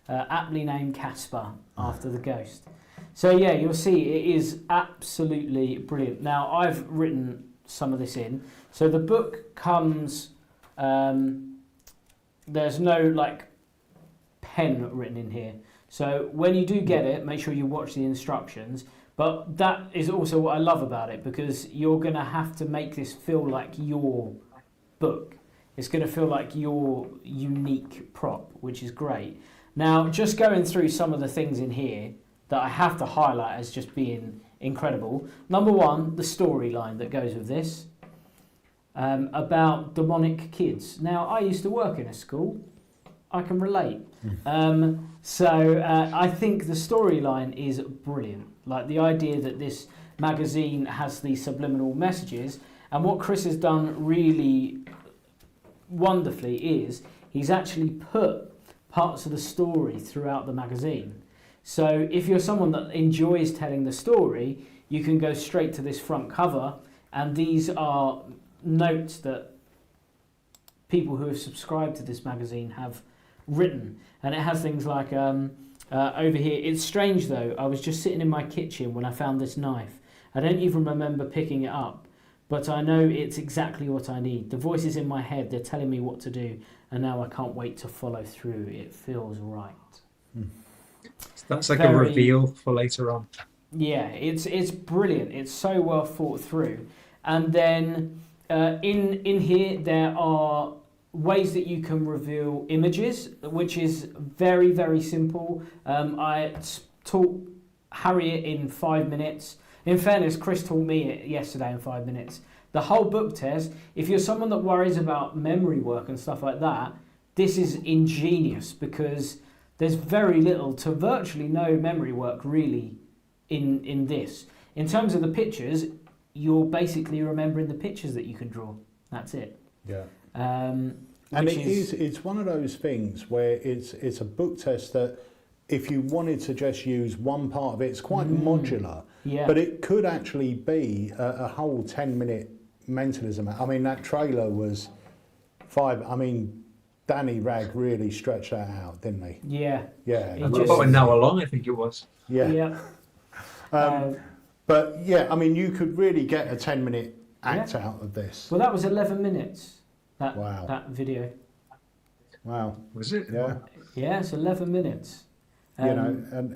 aptly named Casper after the ghost. So yeah, you'll see it is absolutely brilliant. Now I've written some of this in. So the book comes, there's no like pen written in here. So when you do get it, make sure you watch the instructions. But that is also what I love about it, because you're going to have to make this feel like your book. It's going to feel like your unique prop, which is great. Now, just going through some of the things in here that I have to highlight as just being incredible. Number one, the storyline that goes with this, about demonic kids. Now, I used to work in a school. I can relate. I think the storyline is brilliant. Like the idea that this magazine has these subliminal messages, and what Chris has done really wonderfully is he's actually put parts of the story throughout the magazine. So if you're someone that enjoys telling the story, you can go straight to this front cover, and these are notes that people who have subscribed to this magazine have written. And it has things like over here, it's strange though, I was just sitting in my kitchen when I found this knife. I don't even remember picking it up, but I know it's exactly what I need. The voices in my head, they're telling me what to do, and now I can't wait to follow through. It feels right. That's like a reveal for later on. Yeah, it's brilliant. It's so well thought through. And then in here there are ways that you can reveal images, which is very, very simple. I taught Harry it in 5 minutes. In fairness, Chris taught me it yesterday in 5 minutes. The whole book test, if you're someone that worries about memory work and stuff like that, this is ingenious because there's very little to virtually no memory work really in this. In terms of the pictures, you're basically remembering the pictures that you can draw. That's it. Yeah. And it's one of those things where it's a book test that if you wanted to just use one part of it, it's quite modular, yeah. but it could actually be a whole 10-minute mentalism. I mean, that trailer was 5. I mean, Danny Ragg really stretched that out, didn't he? Yeah. Yeah. About an hour long, I think it was. Yeah. Yeah. But yeah, I mean, you could really get a 10-minute act out of this. Well, that was 11 minutes. Wow. That video. Wow. Was it? Yeah. Yeah, it's 11 minutes. You know, and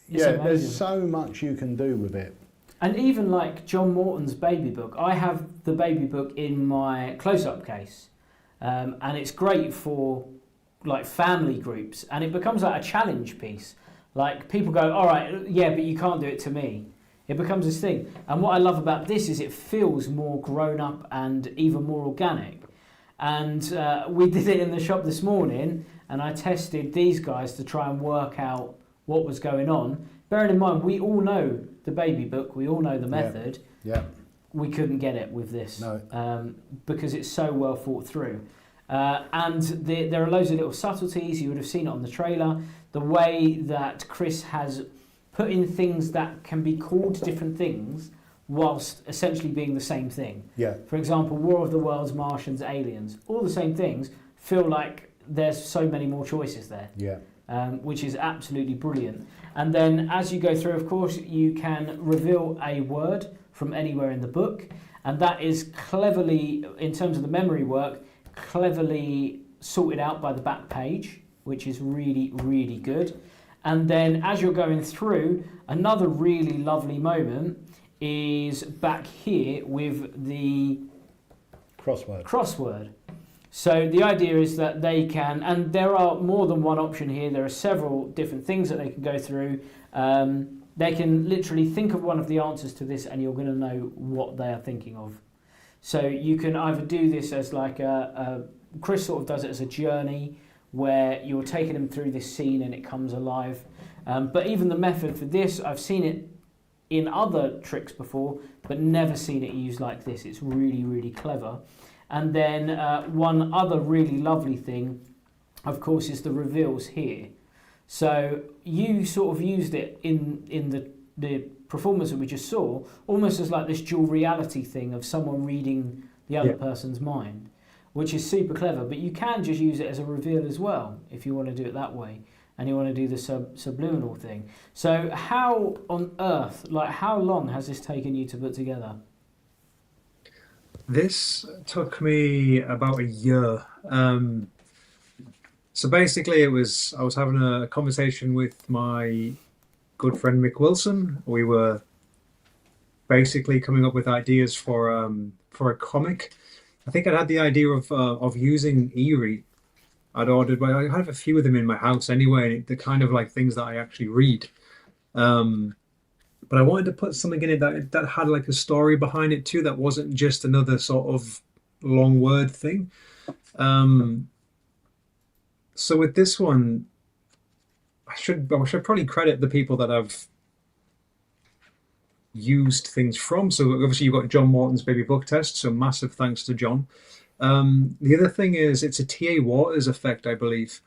it's yeah, amazing. there's so much you can do with it. And even like John Morton's baby book, I have the baby book in my close-up case, and it's great for like family groups, and it becomes like a challenge piece. Like people go, all right, yeah, but you can't do it to me. It becomes this thing. And what I love about this is it feels more grown up and even more organic. And we did it in the shop this morning, and I tested these guys to try and work out what was going on. Bearing in mind, we all know the baby book, we all know the method. Yeah. We couldn't get it with this because it's so well thought through. And there are loads of little subtleties. You would have seen it on the trailer. The way that Chris has put in things that can be called different things whilst essentially being the same thing. Yeah. For example, War of the Worlds, Martians, Aliens, all the same things feel like there's so many more choices there. Yeah. Which is absolutely brilliant. And then as you go through, of course, you can reveal a word from anywhere in the book. And that is cleverly, in terms of the memory work, cleverly sorted out by the back page, which is really, really good. And then as you're going through, another really lovely moment is back here with the crossword. So the idea is that they can, and there are more than one option here, there are several different things that they can go through. They can literally think of one of the answers to this and you're going to know what they are thinking of. So you can either do this as like Chris sort of does it as a journey where you're taking them through this scene and it comes alive. But even the method for this, I've seen it in other tricks before, but never seen it used like this. It's really, really clever. And then one other really lovely thing, of course, is the reveals here. So you sort of used it in the performance that we just saw, almost as like this dual reality thing of someone reading the other person's mind, which is super clever. But you can just use it as a reveal as well, if you want to do it that way, and you want to do the subliminal thing. So how on earth, like how long has this taken you to put together? This took me about a year. So basically I was having a conversation with my good friend Mick Wilson. We were basically coming up with ideas for a comic. I think I'd had the idea of using Eerie. I have a few of them in my house anyway, and they're kind of like things that I actually read. But I wanted to put something in it that had like a story behind it too, that wasn't just another sort of long word thing. So with this one, I should probably credit the people that I've used things from. So obviously you've got John Morton's baby book test, so massive thanks to John. The other thing is it's a T.A. Waters effect, I believe.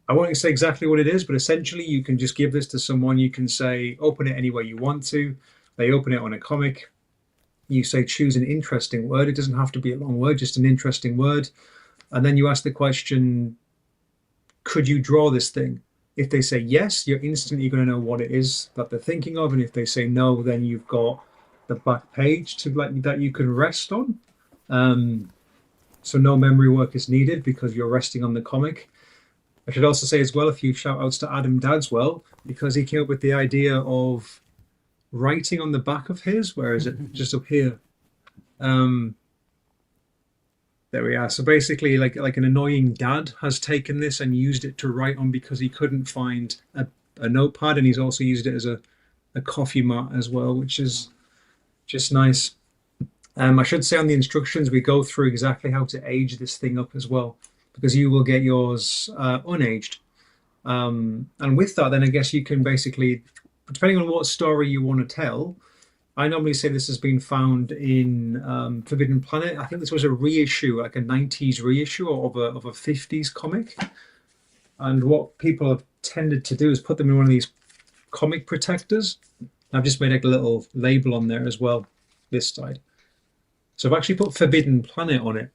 I won't say exactly what it is, but essentially you can just give this to someone. You can say, open it any way you want to. They open it on a comic. You say, choose an interesting word. It doesn't have to be a long word, just an interesting word. And then you ask the question, could you draw this thing? If they say yes, you're instantly going to know what it is that they're thinking of. And if they say no, then you've got the back page that you can rest on. So no memory work is needed because you're resting on the comic. I should also say as well, a few shout outs to Adam Dadswell, because he came up with the idea of writing on the back of his. Where is it? Just up here. There we are. So basically, like an annoying dad has taken this and used it to write on because he couldn't find a notepad, and he's also used it as a coffee mat as well, which is just nice. I should say on the instructions, we go through exactly how to age this thing up as well, because you will get yours unaged. And with that, then I guess you can basically, depending on what story you want to tell, I normally say this has been found in Forbidden Planet. I think this was a reissue, like a 90s reissue of a 50s comic. And what people have tended to do is put them in one of these comic protectors. I've just made like a little label on there as well, this side. So I've actually put Forbidden Planet on it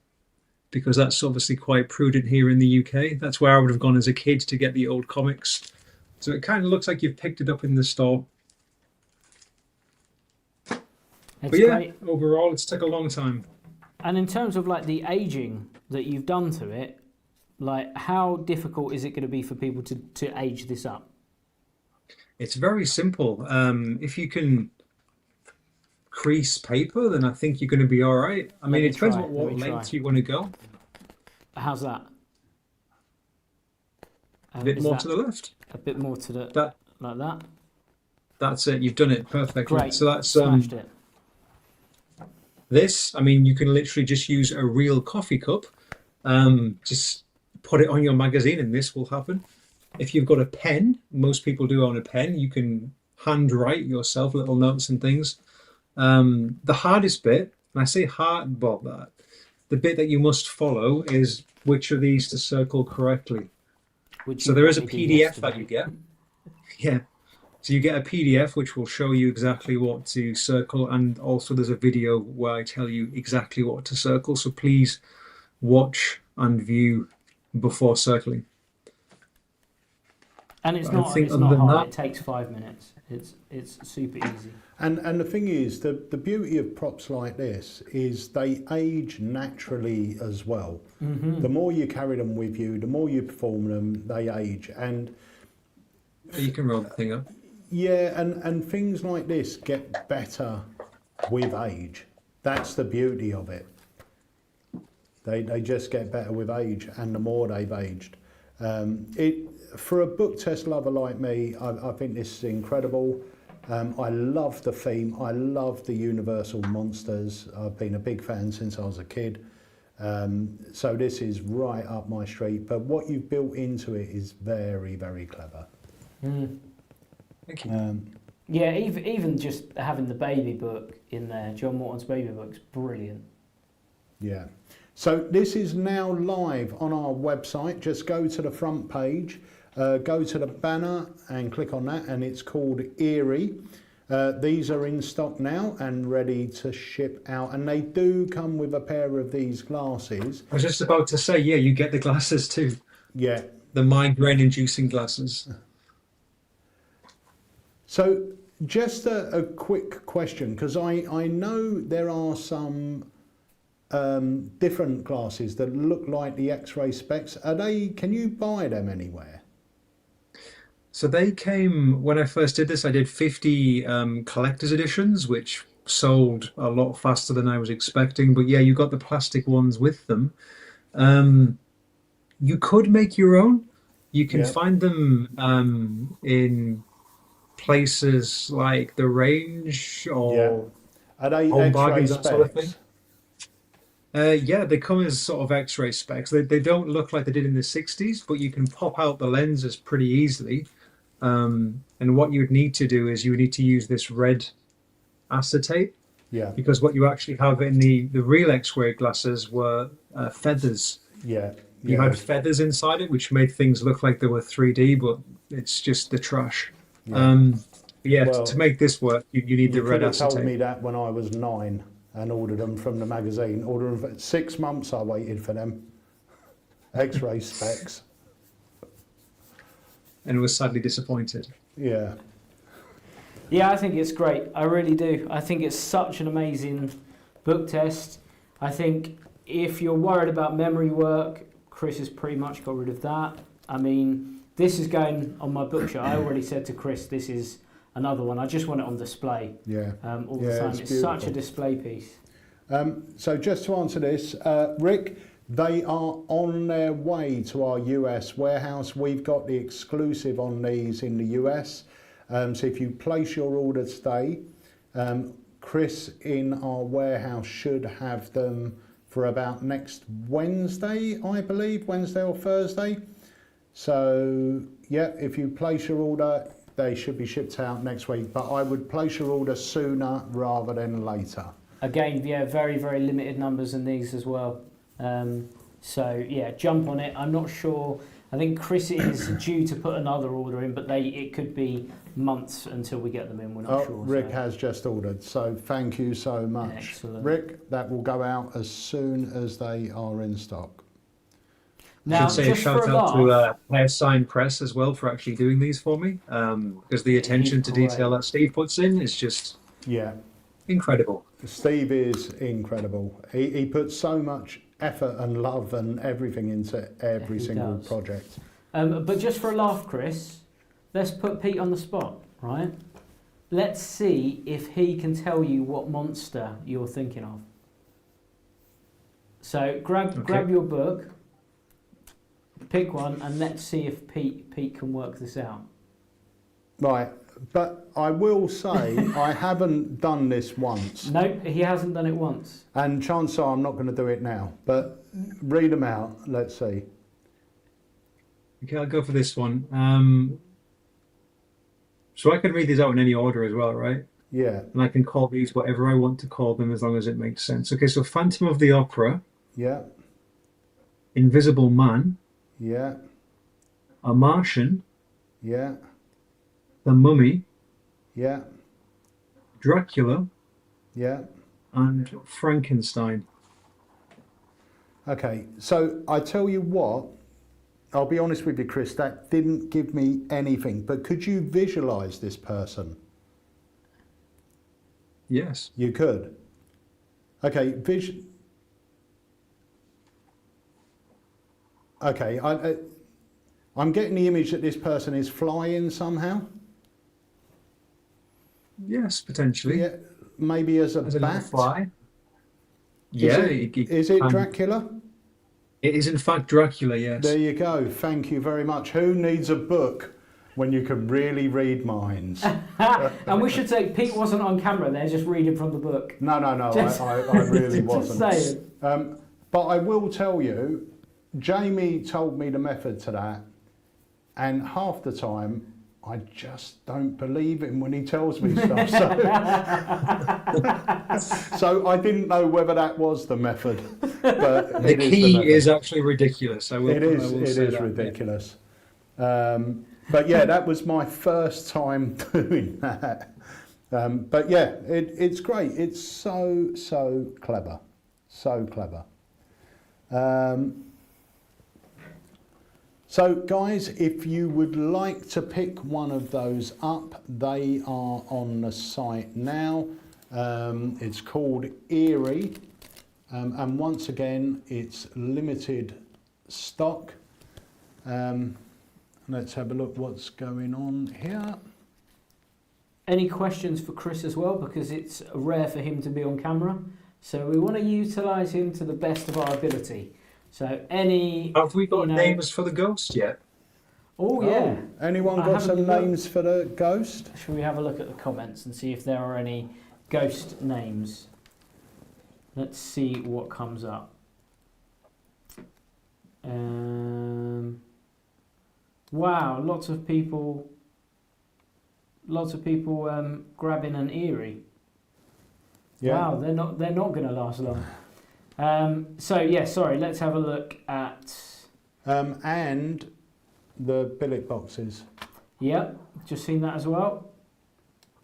because that's obviously quite prudent here in the UK. That's where I would have gone as a kid to get the old comics. So it kind of looks like you've picked it up in the store. It's But yeah, great. overall, it's took a long time. And in terms of like the aging that you've done to it, like how difficult is it going to be for people to age this up? It's very simple. If you can crease paper, then I think you're going to be all right. I mean, me it depends try. on Let what me length try. you want to go. How's that? A bit Is more that to the left. a bit more to the That like that. that's it. You've done it perfectly. Great. So that's Smashed it. this. I mean, you can literally just use a real coffee cup. Just put it on your magazine, and this will happen. If you've got a pen, most people do own a pen. You can handwrite yourself little notes and things. The hardest bit, and I say hard, Bob, that the bit that you must follow is which of these to circle correctly. Which So you there is a probably did PDF that yesterday. you get. Yeah. So you get a PDF which will show you exactly what to circle, and also there's a video where I tell you exactly what to circle. So please watch and view before circling. And it's I not think it's other not than hard. that- It takes 5 minutes. It's super easy. And the thing is, the beauty of props like this is they age naturally as well. The more you carry them with you, the more you perform them, they age. And You can roll the thing up. yeah, and things like this get better with age. That's the beauty of it. They just get better with age, and the more they've aged. For a book test lover like me, I think this is incredible. I love the theme. I love the Universal monsters. I've been a big fan since I was a kid. So this is right up my street. But what you've built into it is very, very clever. Thank you. Yeah, even just having the baby book in there, John Morton's baby book's brilliant. Yeah. So this is now live on our website. Just go to the front page, go to the banner and click on that, and it's called Eerie. These are in stock now and ready to ship out, and they do come with a pair of these glasses. I was just about to say, yeah, you get the glasses too. Yeah. The migraine-inducing glasses. So just a quick question, because I know there are some different glasses that look like the X-ray specs. Can you buy them anywhere? So they came, when I first did this, I did 50 collector's editions, which sold a lot faster than I was expecting. But yeah, you got the plastic ones with them. You could make your own. You can find them in places like The Range or Are they Home X-ray Bargains, that sort of specs? thing. Yeah, they come as sort of X-ray specs. They don't look like they did in the 60s, but you can pop out the lenses pretty easily. And what you would need to do is you would need to use this red acetate, because what you actually have in the real X-ray glasses were feathers. You had feathers inside it, which made things look like they were 3D, but it's just the trash. Well, to make this work, you need the You red could have told acetate. me that when I was 9 and ordered them from the magazine. Ordered them for 6 months. I waited for them. X-ray specs. And was sadly disappointed. Yeah. Yeah, I think it's great. I really do. I think it's such an amazing book test. I think if you're worried about memory work, Chris has pretty much got rid of that. I mean, this is going on my bookshelf. I already said to Chris, this is another one. I just want it on display all the time. It's such a display piece. So just to answer this, Rick, they are on their way to our US warehouse. We've got the exclusive on these in the US. So if you place your order today, Chris in our warehouse should have them for about next Wednesday, I believe, Wednesday or Thursday. So yeah, if you place your order, they should be shipped out next week. But I would place your order sooner rather than later. Again, yeah, very, very limited numbers in these as well. So yeah, jump on it. I'm not sure. I think Chris is due to put another order in, but it could be months until we get them in. We're not sure. Rick so. has just ordered, so thank you so much. Excellent. Rick, that will go out as soon as they are in stock. Now, I should say a just for shout a out to laugh, Hair Sign Press as well for actually doing these for me, because the attention to detail that Steve puts in is just incredible. Steve is incredible. He puts so much effort and love and everything into every single project. But just for a laugh, Chris, let's put Pete on the spot, right? Let's see if he can tell you what monster you're thinking of. So grab your book, pick one, and let's see if Pete can work this out. Right, but I will say I haven't done this once. Nope, he hasn't done it once. And chances are I'm not going to do it now. But read them out. Let's see. Okay, I'll go for this one. So I can read these out in any order as well, right? Yeah. And I can call these whatever I want to call them as long as it makes sense. Okay, so Phantom of the Opera. Yeah. Invisible Man. Yeah. A Martian. Yeah. The Mummy. Yeah. Dracula. Yeah. And Frankenstein. Okay, so I tell you what, I'll be honest with you, Chris, that didn't give me anything. But could you visualize this person? Yes. You could. Okay, Okay, I'm getting the image that this person is flying somehow. Yes, potentially. Yeah, maybe as a little bat. fly. Yeah. Is it Dracula? It is in fact Dracula, yes. There you go. Thank you very much. Who needs a book when you can really read minds? And we should say Pete wasn't on camera there, just reading from the book. No, I really wasn't. Just saying. But I will tell you, Jamie told me the method to that, and half the time I just don't believe him when he tells me stuff. So I didn't know whether that was the method. But the key is actually ridiculous. It is ridiculous. Yeah. But yeah, that was my first time doing that. But yeah, it's great. It's so clever. So clever. So guys, if you would like to pick one of those up, they are on the site now. It's called Eerie, and once again, it's limited stock. Let's have a look what's going on here. Any questions for Chris as well, because it's rare for him to be on camera, so we want to utilise him to the best of our ability. So have we got names for the ghost yet? Oh yeah. Anyone got some names for the ghost? Should we have a look at the comments and see if there are any ghost names? Let's see what comes up. Wow, lots of people grabbing an Eerie. Yeah. Wow, they're not going to last long. So yeah, sorry. Let's have a look at and the billet boxes. Yep, just seen that as well.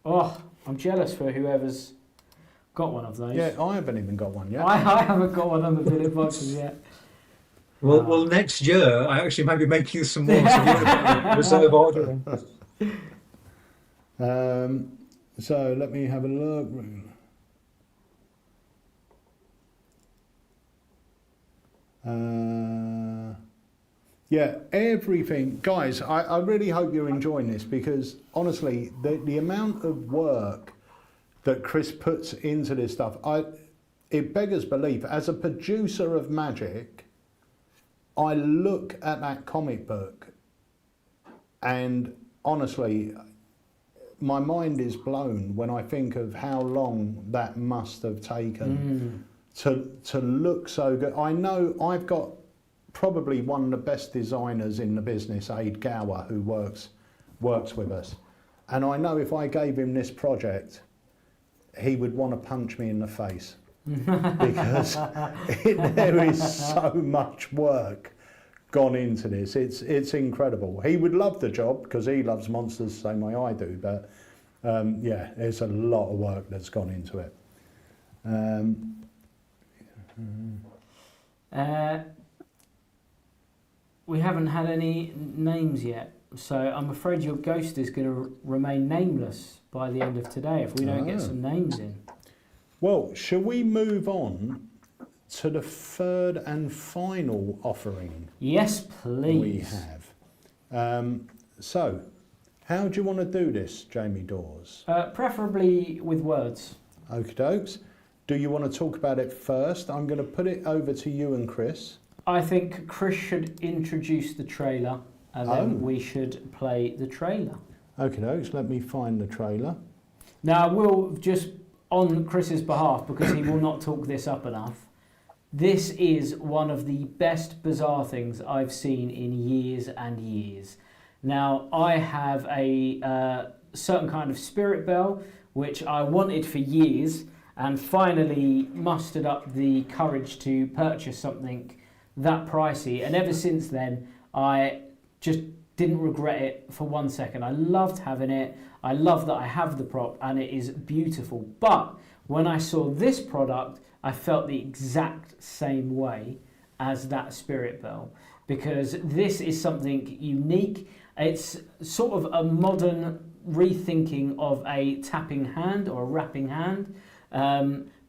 Oh, I'm jealous for whoever's got one of those. Yeah, I haven't even got one yet. I haven't got one of the billet boxes yet. Well, next year I actually might be making some more. So reserve ordering. So let me have a look. Yeah, everything. Guys, I really hope you're enjoying this, because honestly, the amount of work that Chris puts into this stuff, it beggars belief. As a producer of magic, I look at that comic book and honestly, my mind is blown when I think of how long that must have taken to look so good. I know I've got probably one of the best designers in the business, Aid Gower, who works with us. And I know if I gave him this project, he would want to punch me in the face because there is so much work gone into this. It's incredible. He would love the job because he loves monsters the same way I do, but yeah, there's a lot of work that's gone into it. We haven't had any names yet, so I'm afraid your ghost is going to remain nameless by the end of today if we don't get some names in. Well, shall we move on to the third and final offering? Yes, please. We have. So, how do you want to do this, Jamie Dawes? Preferably with words. Okie dokes. Do you want to talk about it first? I'm going to put it over to you and Chris. I think Chris should introduce the trailer and then we should play the trailer. Okie dokes, let me find the trailer. Now, I will just, on Chris's behalf, because he will not talk this up enough, this is one of the best bizarre things I've seen in years and years. Now, I have a certain kind of spirit bell, which I wanted for years, and finally mustered up the courage to purchase something that pricey. And ever since then, I just didn't regret it for 1 second. I loved having it. I love that I have the prop, and it is beautiful. But when I saw this product, I felt the exact same way as that spirit bell, because this is something unique. It's sort of a modern rethinking of a tapping hand or a rapping hand,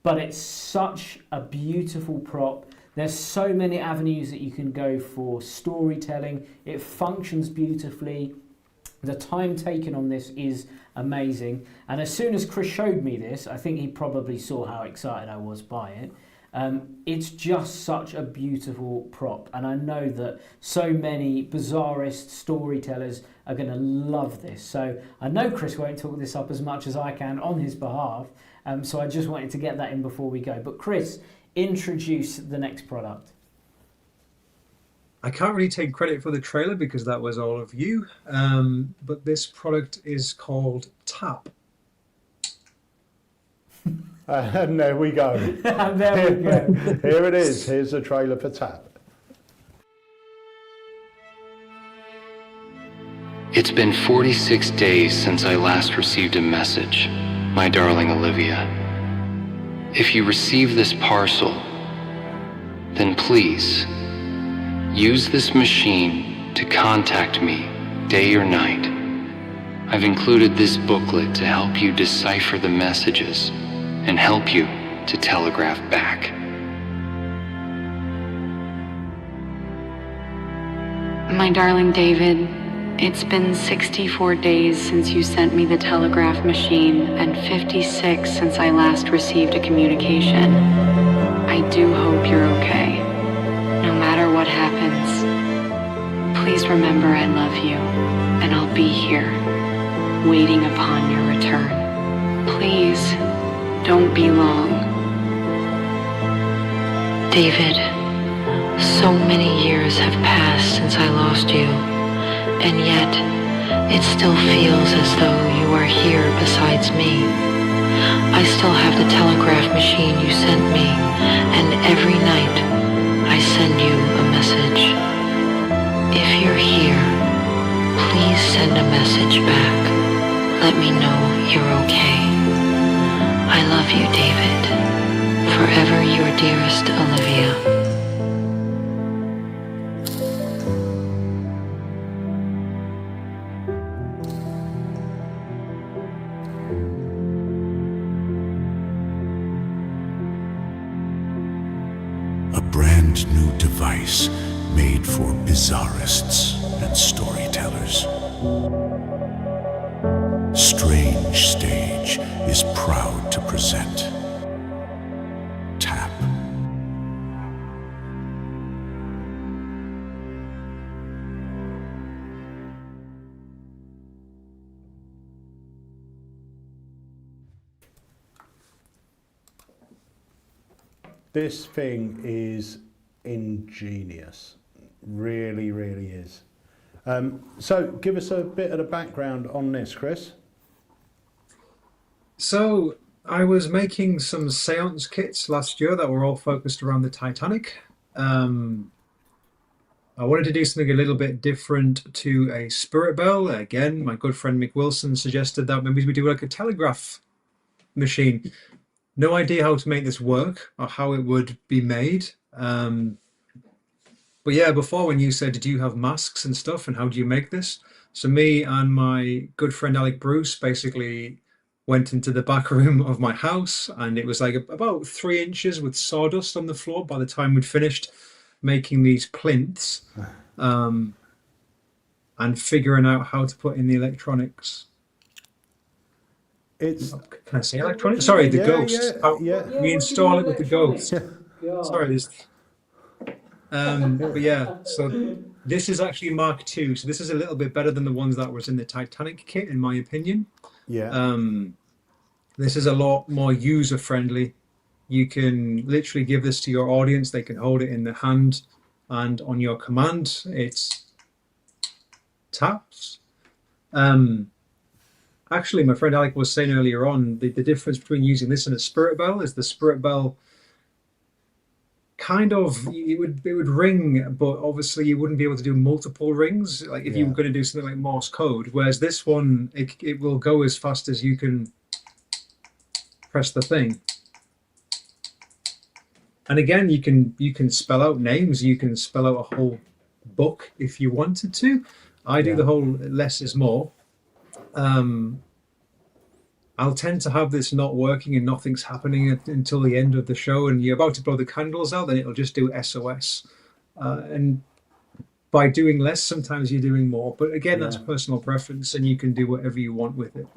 but it's such a beautiful prop. There's so many avenues that you can go for storytelling. It functions beautifully. The time taken on this is amazing. And as soon as Chris showed me this, I think he probably saw how excited I was by it. It's just such a beautiful prop. And I know that so many bizarrist storytellers are going to love this. So I know Chris won't talk this up as much as I can on his behalf. So I just wanted to get that in before we go. But Chris, introduce the next product. I can't really take credit for the trailer because that was all of you, but this product is called Tap. And there we go. There we go. Here it is. Here's the trailer for Tap. It's been 46 days since I last received a message, my darling Olivia. If you receive this parcel, then please use this machine to contact me day or night. I've included this booklet to help you decipher the messages and help you to telegraph back. My darling David, it's been 64 days since you sent me the telegraph machine and 56 since I last received a communication. I do hope you're okay. No matter what happens, please remember I love you and I'll be here, waiting upon your return. Please, don't be long. David, so many years have passed since I lost you. And yet, it still feels as though you are here besides me. I still have the telegraph machine you sent me, and every night I send you a message. If you're here, please send a message back. Let me know you're okay. I love you, David. Forever your dearest Olivia. New device made for bizarrists and storytellers. Strange Stage is proud to present Tap. This thing is ingenious. Really, really is. So give us a bit of the background on this, Chris. So I was making some seance kits last year that were all focused around the Titanic. I wanted to do something a little bit different to a spirit bell. Again, my good friend Mick Wilson suggested that maybe we do like a telegraph machine. No idea how to make this work or how it would be made. But yeah, before when you said, did you have masks and stuff and how do you make this? So me and my good friend Alec Bruce basically went into the back room of my house, and it was like about 3 inches with sawdust on the floor by the time we'd finished making these plinths, and figuring out how to put in the electronics. It's Can I say electronics? Sorry, the ghost. We install it with the ghost. God. Sorry, this. But yeah, so this is actually Mark II. So this is a little bit better than the ones that was in the Titanic kit, in my opinion. yeah. This is a lot more user friendly. You can literally give this to your audience. They can hold it in their hand, and on your command, it's taps. Actually, my friend Alec was saying earlier on, the difference between using this and a spirit bell is the spirit bell kind of, it would ring, but obviously you wouldn't be able to do multiple rings, like if you were going to do something like Morse code, whereas this one, it will go as fast as you can press the thing. And again, you can spell out names, you can spell out a whole book if you wanted to. I do the whole less is more. I'll tend to have this not working and nothing's happening until the end of the show, and you're about to blow the candles out, then it'll just do SOS. And by doing less, sometimes you're doing more. But again, that's personal preference, and you can do whatever you want with it.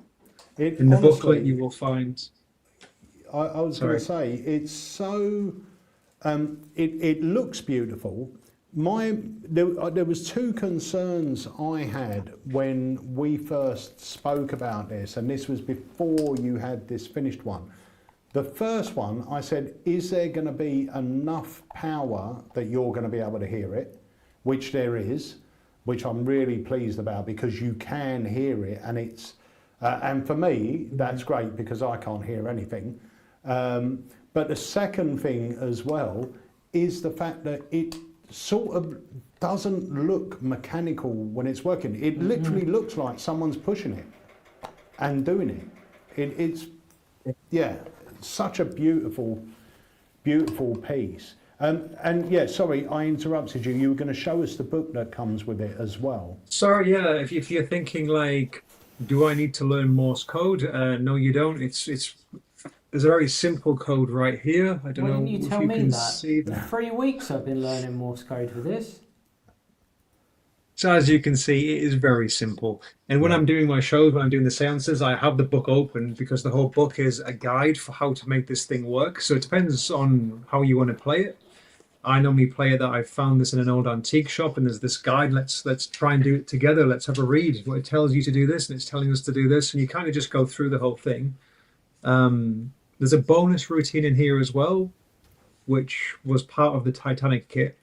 In the booklet, you will find. I was going to say, it's so. It looks beautiful. There was 2 concerns I had when we first spoke about this, and this was before you had this finished one. The first one, I said, is there going to be enough power that you're going to be able to hear it? Which there is, which I'm really pleased about, because you can hear it, and it's and for me that's great because I can't hear anything. But the second thing as well is the fact that it sort of doesn't look mechanical when it's working. It literally looks like someone's pushing it and doing it. It's such a beautiful piece. And yeah, sorry, I interrupted you. You were going to show us the book that comes with it as well. Sorry, yeah. If you're thinking like, do I need to learn Morse code? No, you don't. There's a very simple code right here. I don't know if you can see that. 3 weeks I've been learning Morse code for this. So as you can see, it is very simple. And when I'm doing my shows, when I'm doing the seances, I have the book open because the whole book is a guide for how to make this thing work. So it depends on how you want to play it. I normally play it that I found this in an old antique shop, and there's this guide. Let's try and do it together. Let's have a read. Well, it tells you to do this, and it's telling us to do this, and you kind of just go through the whole thing. There's a bonus routine in here as well, which was part of the Titanic kit,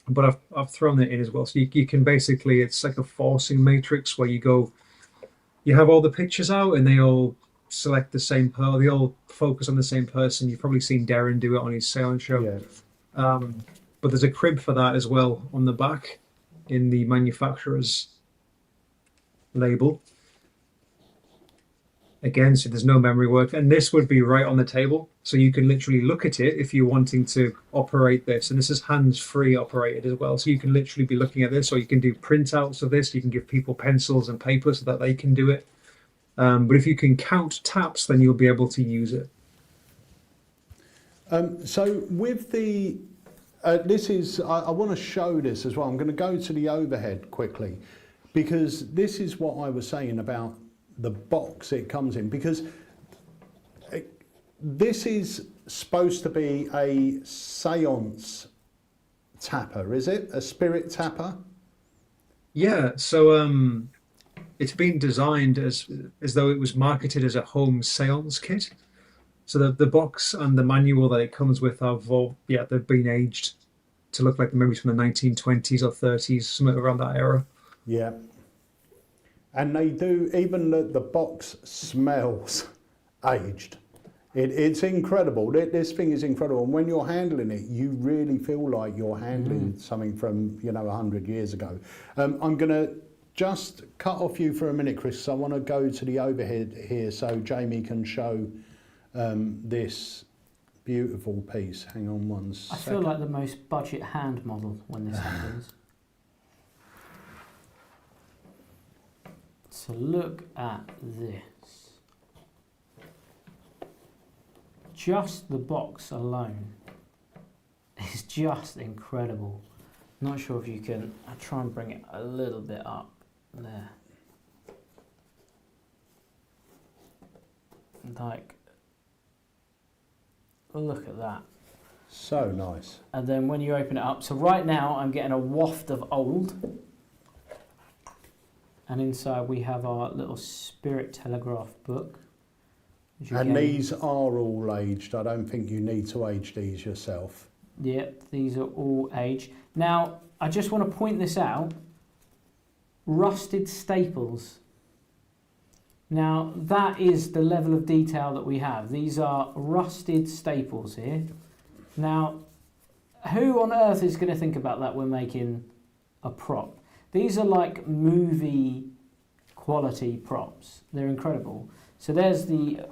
but I've thrown it in as well. So you can basically, it's like a forcing matrix where you have all the pictures out and they all select the same they all focus on the same person. You've probably seen Darren do it on his seance show. Yeah. But there's a crib for that as well on the back in the manufacturer's label. Again, so there's no memory work, and this would be right on the table, so you can literally look at it if you're wanting to operate this. And this is hands-free operated as well, so you can literally be looking at this, or you can do printouts of this. You can give people pencils and paper so that they can do it. But if you can count taps, then you'll be able to use it. So with the I want to show this as well. I'm going to go to the overhead quickly, because this is what I was saying about the box it comes in, because this is supposed to be a seance tapper, is it? A spirit tapper? Yeah, so it's been designed as though it was marketed as a home seance kit. So the box and the manual that it comes with have all, yeah, they've been aged to look like maybe from the 1920s or 30s, something around that era. Yeah. And they do, even the box smells aged. It's incredible. This thing is incredible. And when you're handling it, you really feel like you're handling something from, 100 years ago. I'm going to just cut off you for a minute, Chris. I want to go to the overhead here so Jamie can show this beautiful piece. Hang on one second. I feel like the most budget hand model when this happens. So look at this. Just the box alone is just incredible. Not sure if you can, I'll try and bring it a little bit up there. Like, look at that. So nice. And then when you open it up, so right now I'm getting a waft of old. And inside we have our little Spirit Telegraph book. And these are all aged. I don't think you need to age these yourself. Yep, these are all aged. Now, I just want to point this out. Rusted staples. Now, that is the level of detail that we have. These are rusted staples here. Now, who on earth is going to think about that when making a prop? These are like movie quality props. They're incredible. So there's the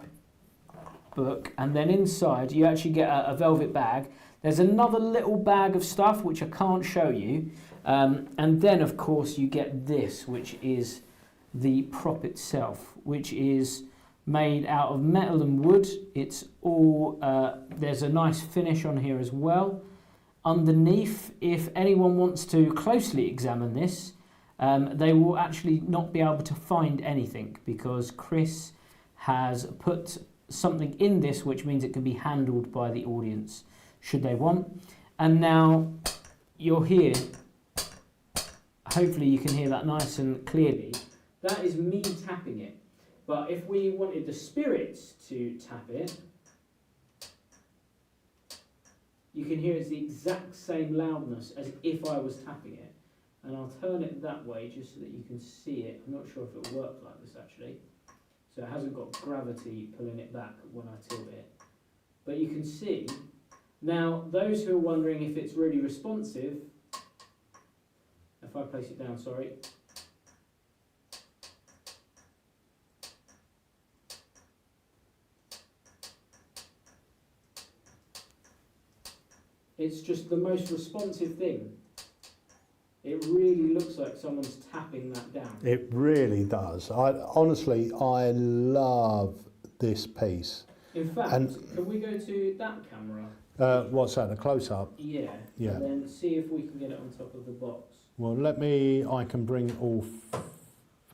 book, and then inside you actually get a velvet bag. There's another little bag of stuff which I can't show you, and then of course you get this, which is the prop itself, which is made out of metal and wood. It's all there's a nice finish on here as well. Underneath, if anyone wants to closely examine this, they will actually not be able to find anything because Chris has put something in this which means it can be handled by the audience should they want. And now you're here, hopefully you can hear that nice and clearly. That is me tapping it, but if we wanted the spirits to tap it, you can hear it's the exact same loudness as if I was tapping it. And I'll turn it that way just so that you can see it. I'm not sure if it'll work like this actually. So it hasn't got gravity pulling it back when I tilt it. But you can see, now those who are wondering if it's really responsive, if I place it down, sorry. It's just the most responsive thing. It really looks like someone's tapping that down. It really does. Honestly, I love this piece. In fact, can we go to that camera? What's that, a close-up? Yeah. Yeah. And then see if we can get it on top of the box. Well, I can bring all...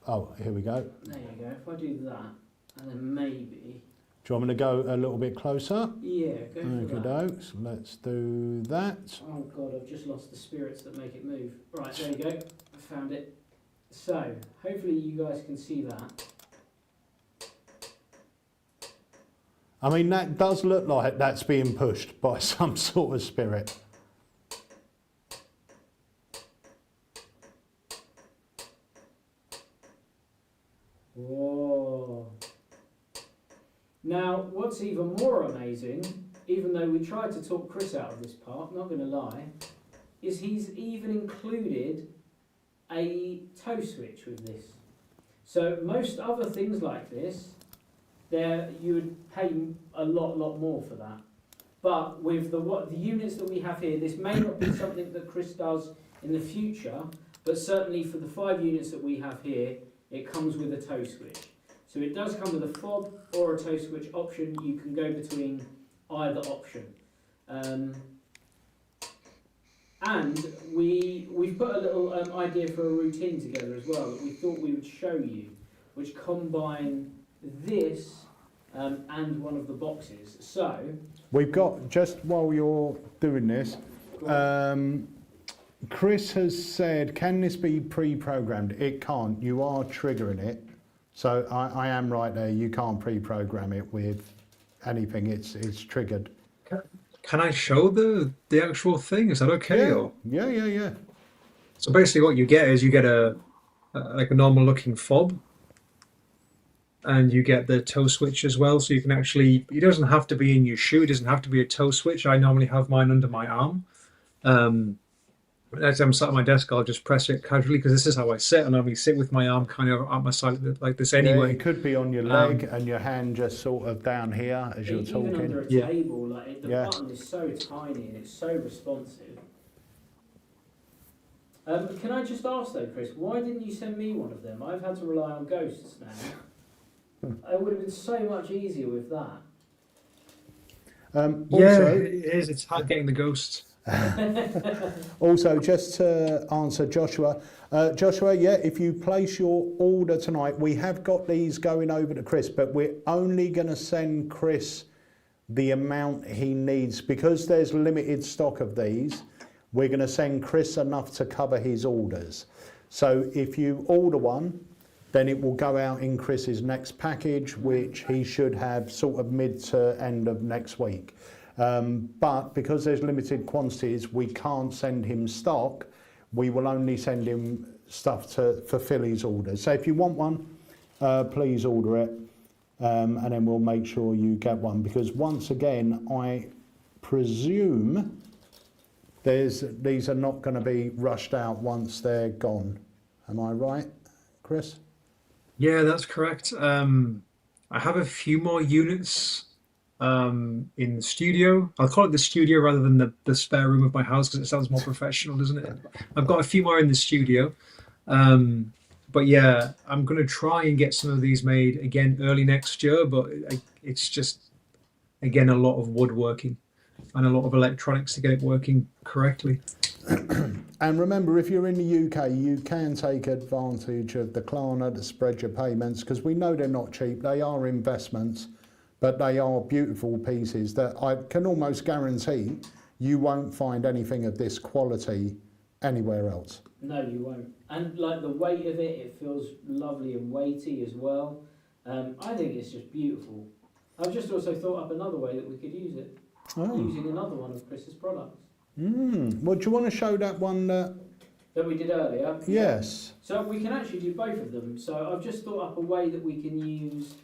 oh, here we go. There you go. If I do that, and then maybe... Do you want me to go a little bit closer? Yeah, go for that. Okey-dokes, let's do that. Oh God, I've just lost the spirits that make it move. Right, there you go. I found it. So, hopefully you guys can see that. I mean, that does look like that's being pushed by some sort of spirit. Whoa. Now, what's even more amazing, even though we tried to talk Chris out of this part, not going to lie, is he's even included a toe switch with this. So most other things like this, you would pay a lot more for that. But with the units that we have here, this may not be something that Chris does in the future, but certainly for the 5 units that we have here, it comes with a toe switch. So it does come with a fob or a toe switch option. You can go between either option. And we've put a little idea for a routine together as well that we thought we would show you, which combine this and one of the boxes. So We've got, just while you're doing this, Chris has said, can this be pre-programmed? It can't. You are triggering it. So I am right there. You can't pre-program it with anything, it's triggered. Can I show the actual thing? Is that okay? Yeah, Or? yeah. So basically, what you get is you get a like a normal looking fob, and you get the toe switch as well. So you can actually, it doesn't have to be in your shoe. It doesn't have to be a toe switch. I normally have mine under my arm. As I'm sat at my desk, I'll just press it casually because this is how I sit. I normally sit with my arm kind of at my side like this anyway. Yeah, it could be on your leg and your hand just sort of down here as you're Even talking. under a Yeah. table, like the button is so tiny and it's so responsive. Can I just ask though, Chris, why didn't you send me one of them? I've had to rely on ghosts now. It would have been so much easier with that. Yeah, Also, it is. It's hard getting the ghosts. also, just to answer Joshua, yeah, if you place your order tonight, we have got these going over to Chris, but we're only going to send Chris the amount he needs because there's limited stock of these. We're going to send Chris enough to cover his orders. So if you order one, then it will go out in Chris's next package, which he should have sort of mid to end of next week. But because there's limited quantities, we can't send him stock. We will only send him stuff to fulfill his orders. So if you want one, please order it, and then we'll make sure you get one. Because once again, I presume these are not going to be rushed out once they're gone. Am I right, Chris? Yeah, that's correct. I have a few more units in the studio. I'll call it the studio rather than the spare room of my house because it sounds more professional, doesn't it? I've got a few more in the studio. But yeah, I'm going to try and get some of these made again early next year, but it's just, again, a lot of woodworking and a lot of electronics to get it working correctly. And remember, if you're in the UK, you can take advantage of the Klarna to spread your payments because we know they're not cheap. They are investments, but they are beautiful pieces that I can almost guarantee you won't find anything of this quality anywhere else. No, you won't. And like the weight of it, it feels lovely and weighty as well. I think it's just beautiful. I've just also thought up another way that we could use it, using another one of Chris's products. Well, do you want to show that one? That we did earlier? Yes. So we can actually do both of them. So I've just thought up a way that we can use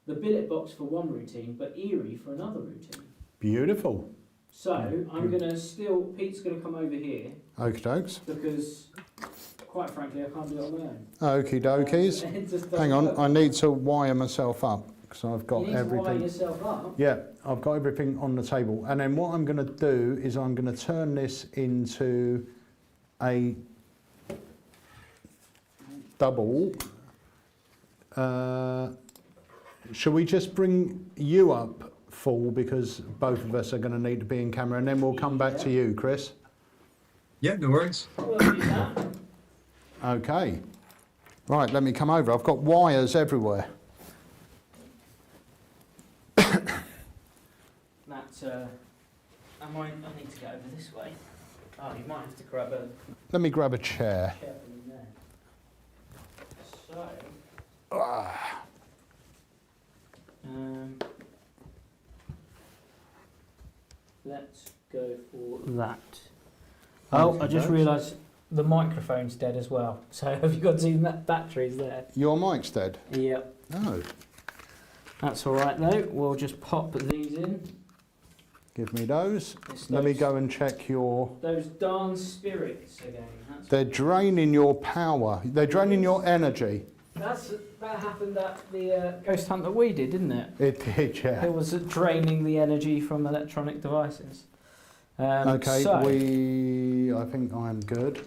the billet box for one routine, but Eerie for another routine. Beautiful. So I'm going to Pete's going to come over here. Okie dokes. Because, quite frankly, I can't do it on my own. Okie dokies. Hang on, I need to wire myself up because I've got everything. You need to wire yourself up? Yeah, I've got everything on the table. And then what I'm going to do is I'm going to turn this into a double. Shall we just bring you up full because both of us are going to need to be in camera and then we'll come back to you, Chris? Yeah, no worries. Okay. Right, let me come over. I've got wires everywhere. That's, I need to get over this way. Oh, you might have to grab a Let me grab a chair. chair from in there. So, let's go for that. Oh, I just realised the microphone's dead as well. So have you got 2 batteries there? Your mic's dead? Yep. No. That's all right though. We'll just pop these in. Give me those. It's Let me those- go and check your... Those darn spirits again. They're draining your power. They're draining your energy. That happened at the ghost hunt that we did, didn't it? It did, yeah. It was draining the energy from electronic devices. Okay, so, I think I'm good.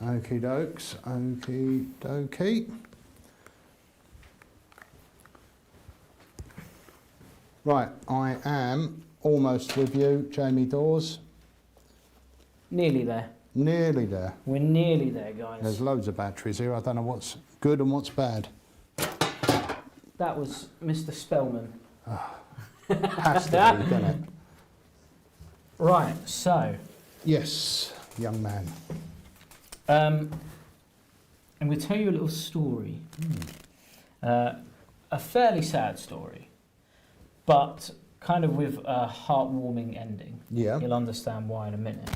Okie dokes, okie dokie. Right, I am almost with you, Jamie Dawes. nearly there. Nearly there. We're nearly there, guys. There's loads of batteries here. I don't know what's good and what's bad. That was Mr. Spellman. Has to be, doesn't it? Right, so Yes, young man. I'm going to tell you a little story. A fairly sad story. but kind of with a heartwarming ending. Yeah. You'll understand why in a minute.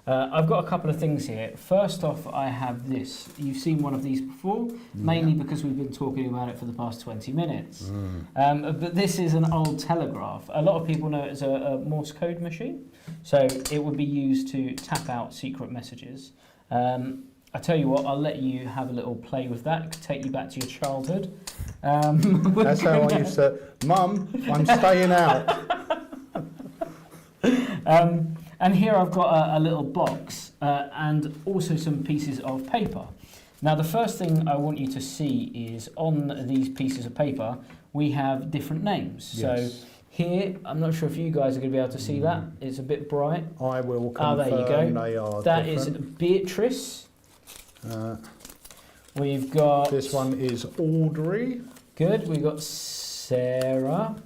I've got a couple of things here. First off, I have this. You've seen one of these before, mainly because we've been talking about it for the past 20 minutes. But this is an old telegraph. A lot of people know it as a Morse code machine. So it would be used to tap out secret messages. I tell you what, I'll let you have a little play with that. It could take you back to your childhood. That's how I used to, Mum, I'm staying out. And here I've got a little box and also some pieces of paper. Now the first thing I want you to see is on these pieces of paper we have different names. Yes. So here, I'm not sure if you guys are going to be able to see that. It's a bit bright. I will confirm there you go. they are That different. is Beatrice. We've got... This one is Audrey. Good. We've got Sarah.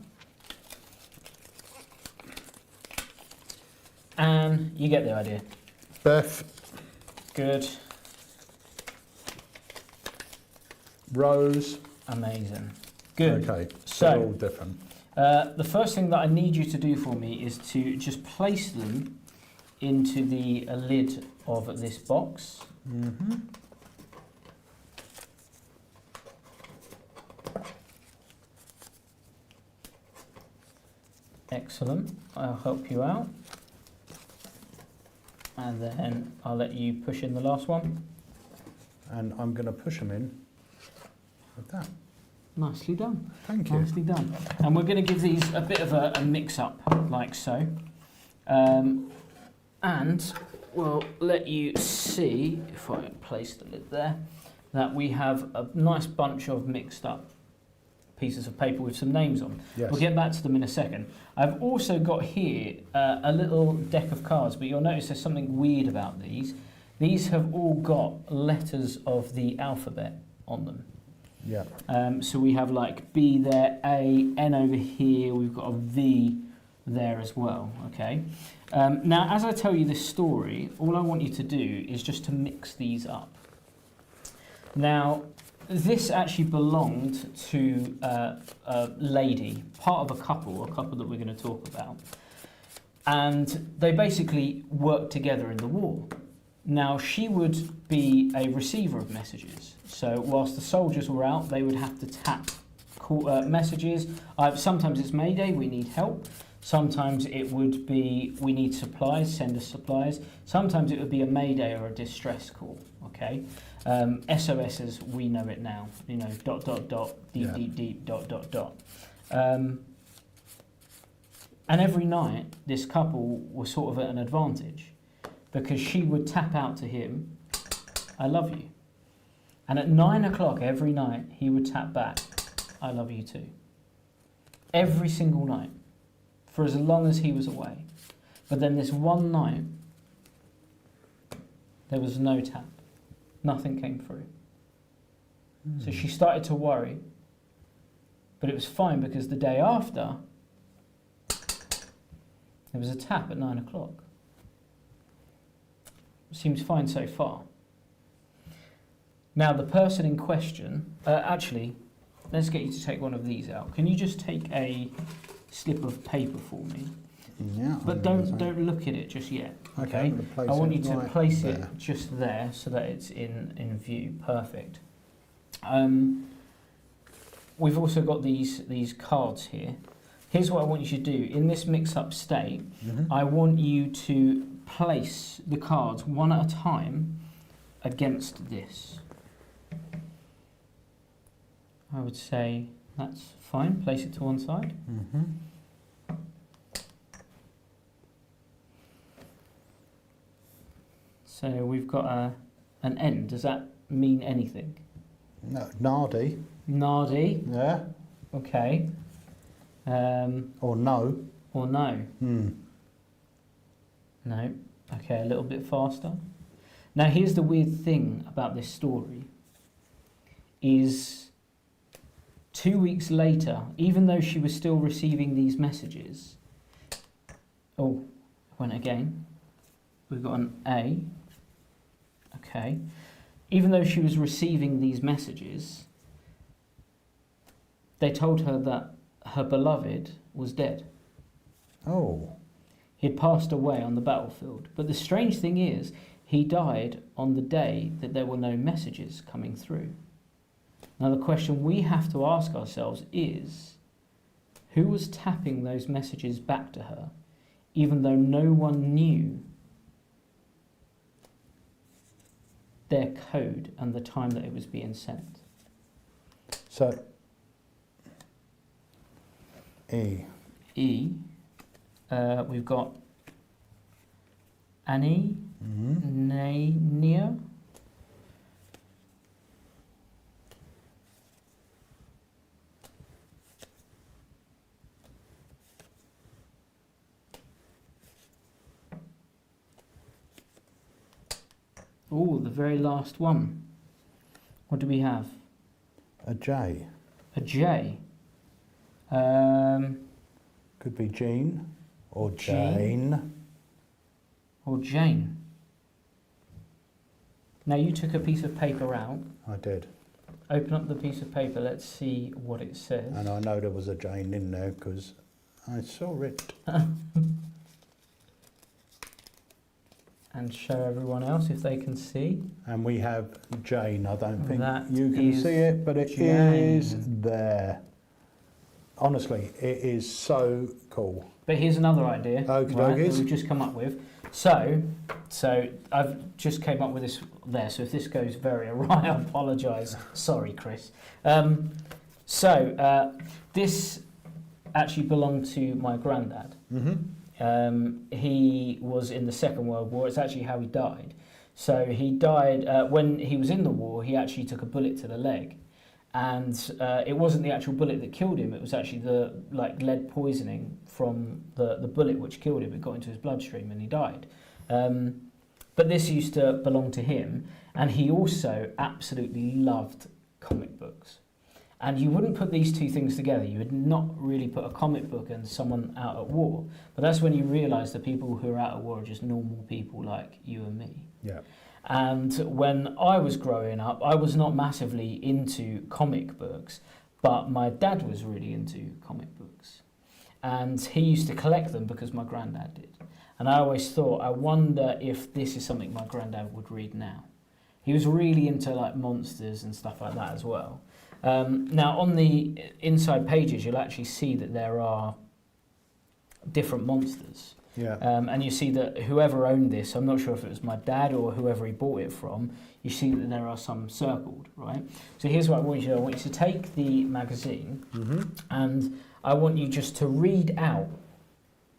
And you get the idea. Beth. Good. Rose. Amazing. Good. Okay, So, they're all different. The first thing that I need you to do for me is to just place them into the lid of this box. Excellent. I'll help you out. And then I'll let you push in the last one. And I'm going to push them in with that. Nicely done. Thank you. Nicely done. And we're going to give these a bit of a mix-up, like so. And we'll let you see, if I place the lid there, that we have a nice bunch of mixed up pieces of paper with some names on. Yes. We'll get back to them in a second. I've also got here a little deck of cards, but you'll notice there's something weird about these. These have all got letters of the alphabet on them. Yeah. So we have like B there, A, N over here, we've got a V there as well, okay? Now, as I tell you this story, all I want you to do is just to mix these up. Now, this actually belonged to a lady, part of a couple that we're going to talk about. And they basically worked together in the war. Now, she would be a receiver of messages. So whilst the soldiers were out, they would have to tap messages. Sometimes it's Mayday, we need help. Sometimes it would be, we need supplies, send us supplies. Sometimes it would be a Mayday or a distress call, okay? SOS as we know it now, you know, ... deep, ... And every night, this couple was sort of at an advantage because she would tap out to him, I love you. And at 9 o'clock every night, he would tap back, I love you too. Every single night, for as long as he was away. But then this one night, there was no tap. Nothing came through. So she started to worry, but it was fine because the day after, there was a tap at 9 o'clock. Seems fine so far. Now the person in question, actually, let's get you to take one of these out. Can you just take a slip of paper for me? Yeah. But don't look at it just yet. Okay. I want you to place it just there so that it's in view. Perfect. We've also got these cards here. Here's what I want you to do. In this mix-up state, I want you to place the cards one at a time against this. I would say that's fine. Place it to one side. So we've got an N. Does that mean anything? No, Nardi. Nardi. Yeah. Okay. Or no. Or no. No. Okay, a little bit faster. Now here's the weird thing about this story. Is 2 weeks later, even though she was still receiving these messages, went again. We've got an A. Okay. Even though she was receiving these messages, they told her that her beloved was dead. Oh. He had passed away on the battlefield. But the strange thing is, he died on the day that there were no messages coming through. Now the question we have to ask ourselves is, who was tapping those messages back to her, even though no one knew their code and the time that it was being sent? So, E. E. We've got Annie, Nia. Oh, the very last one. What do we have? A J. A J. Could be Jean or Jean. Jane. Or Jane. Now you took a piece of paper out. I did. Open up the piece of paper. Let's see what it says. And I know there was a Jane in there because I saw it. And show everyone else if they can see. And we have Jane. I don't think That you can is see it, but it is Jane. there. Honestly, it is so cool. But here's another idea Okie that dokies. we've just come up with. So I've just came up with this there. So if this goes very awry, I apologise. Sorry, Chris. This actually belonged to my granddad. He was in the Second World War. It's actually how he died. So he died when he was in the war. He actually took a bullet to the leg, and it wasn't the actual bullet that killed him. It was actually the lead poisoning from the bullet which killed him. It got into his bloodstream and he died. But this used to belong to him, and he also absolutely loved comic books. And you wouldn't put these two things together. You would not really put a comic book and someone out at war. But that's when you realise the people who are out at war are just normal people like you and me. Yeah. And when I was growing up, I was not massively into comic books, but my dad was really into comic books. And he used to collect them because my granddad did. And I always thought, I wonder if this is something my granddad would read now. He was really into like monsters and stuff like that as well. Now on the inside pages, you'll actually see that there are different monsters. Yeah. And you see that whoever owned this, I'm not sure if it was my dad or whoever he bought it from, you see that there are some circled, right? So here's what I want you to do. I want you to take the magazine and I want you just to read out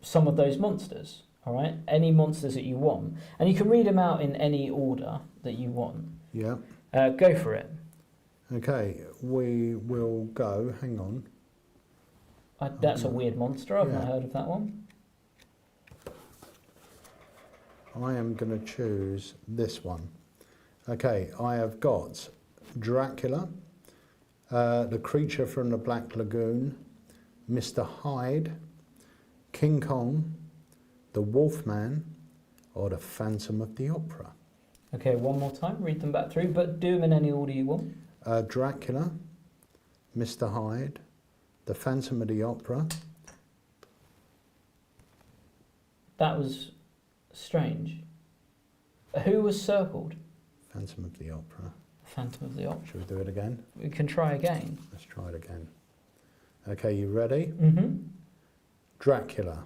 some of those monsters, all right? Any monsters that you want. And you can read them out in any order that you want. Yeah. Go for it. Okay, we will go. Hang on. That's a weird monster. I've not Yeah. heard of that one. I am going to choose this one. Okay, I have got Dracula, the creature from the Black Lagoon, Mr. Hyde, King Kong, the Wolfman, or the Phantom of the Opera. Okay, one more time. Read them back through, but do them in any order you want. Dracula, Mr. Hyde, the Phantom of the Opera. That was strange. Who was circled? Phantom of the Opera. Phantom of the Opera. Should we do it again? We can try again. Let's try it again. Okay, you ready? Mm-hmm. Dracula,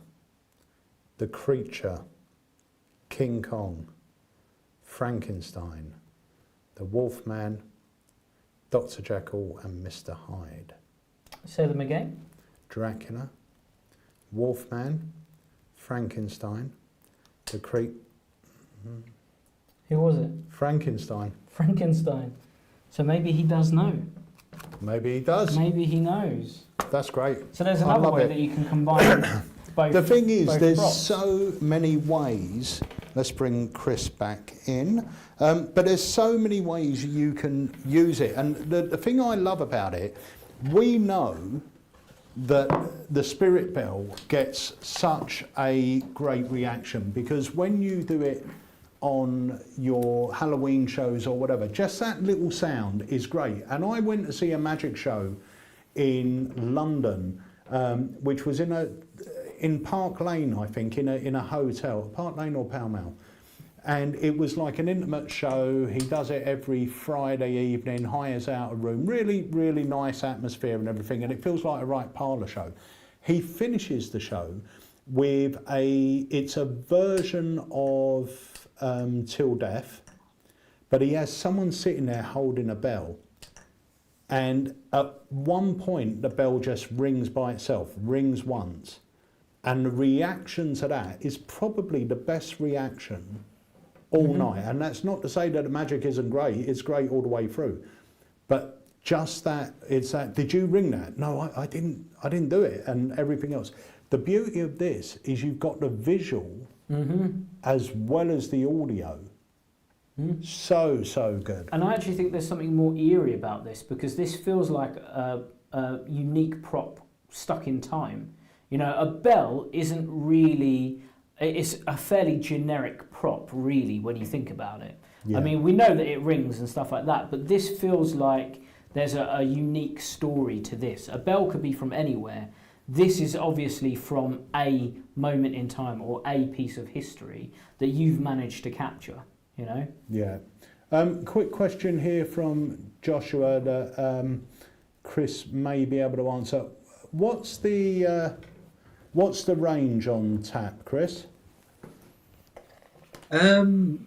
the creature, King Kong, Frankenstein, the Wolfman, Dr. Jekyll and Mr. Hyde. Say them again. Dracula, Wolfman, Frankenstein, the creep. Who was it? Frankenstein. Frankenstein. So maybe he does know. Maybe he does. Maybe he knows. That's great. So there's I another love way it. that you can combine both. The thing is, both there's props. so many ways. Let's bring Chris back in. But there's so many ways you can use it. And the thing I love about it, we know that the Spirit Bell gets such a great reaction because when you do it on your Halloween shows or whatever, just that little sound is great. And I went to see a magic show in London which was in Park Lane, I think, in a hotel, Park Lane or Pall Mall. And it was like an intimate show. He does it every Friday evening, hires out a room, really, really nice atmosphere and everything, and it feels like a right parlour show. He finishes the show with it's a version of Till Death, but he has someone sitting there holding a bell. And at one point, the bell just rings by itself, rings once. And the reaction to that is probably the best reaction all night. And that's not to say that the magic isn't great, it's great all the way through. But just that, it's that, did you ring that? No, I didn't do it, and everything else. The beauty of this is you've got the visual as well as the audio. So good. And I actually think there's something more eerie about this, because this feels like a unique prop stuck in time. You know, a bell isn't really, it's a fairly generic prop, really, when you think about it. Yeah. I mean, we know that it rings and stuff like that, but this feels like there's a unique story to this. A bell could be from anywhere. This is obviously from a moment in time or a piece of history that you've managed to capture, you know? Yeah. Quick question here from Joshua that Chris may be able to answer. What's the range on tap, Chris? Not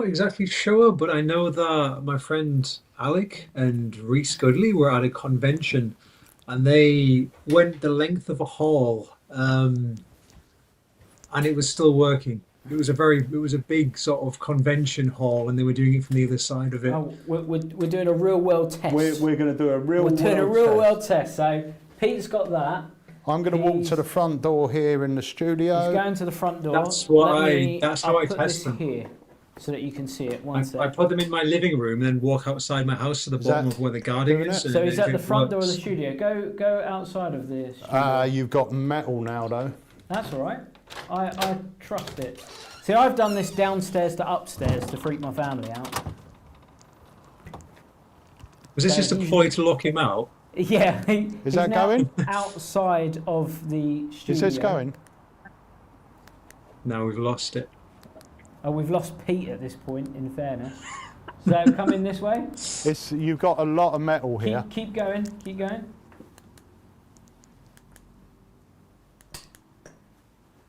exactly sure, but I know that my friend Alec and Reese Goodley were at a convention, and they went the length of a hall, and it was still working. It was a big sort of convention hall, and they were doing it from the other side of it. Oh, we're doing a real world test. We're going to do a real world test. We're doing a real world test. So Pete's got that. I'm going to walk to the front door here in the studio. He's going to the front door. That's how I put test this them. here so that you can see it. I put them in my living room and then walk outside my house to the bottom of where the garden is. So is that the front door of the studio? Go outside of the studio. You've got metal now, though. That's all right. I trust it. See, I've done this downstairs to upstairs to freak my family out. Was this just a ploy to lock him out? Yeah. Is that going? Outside of the studio. Is this going? No, we've lost it. Oh, we've lost Pete at this point, in fairness. So come in this way. You've got a lot of metal here. Keep going, keep going.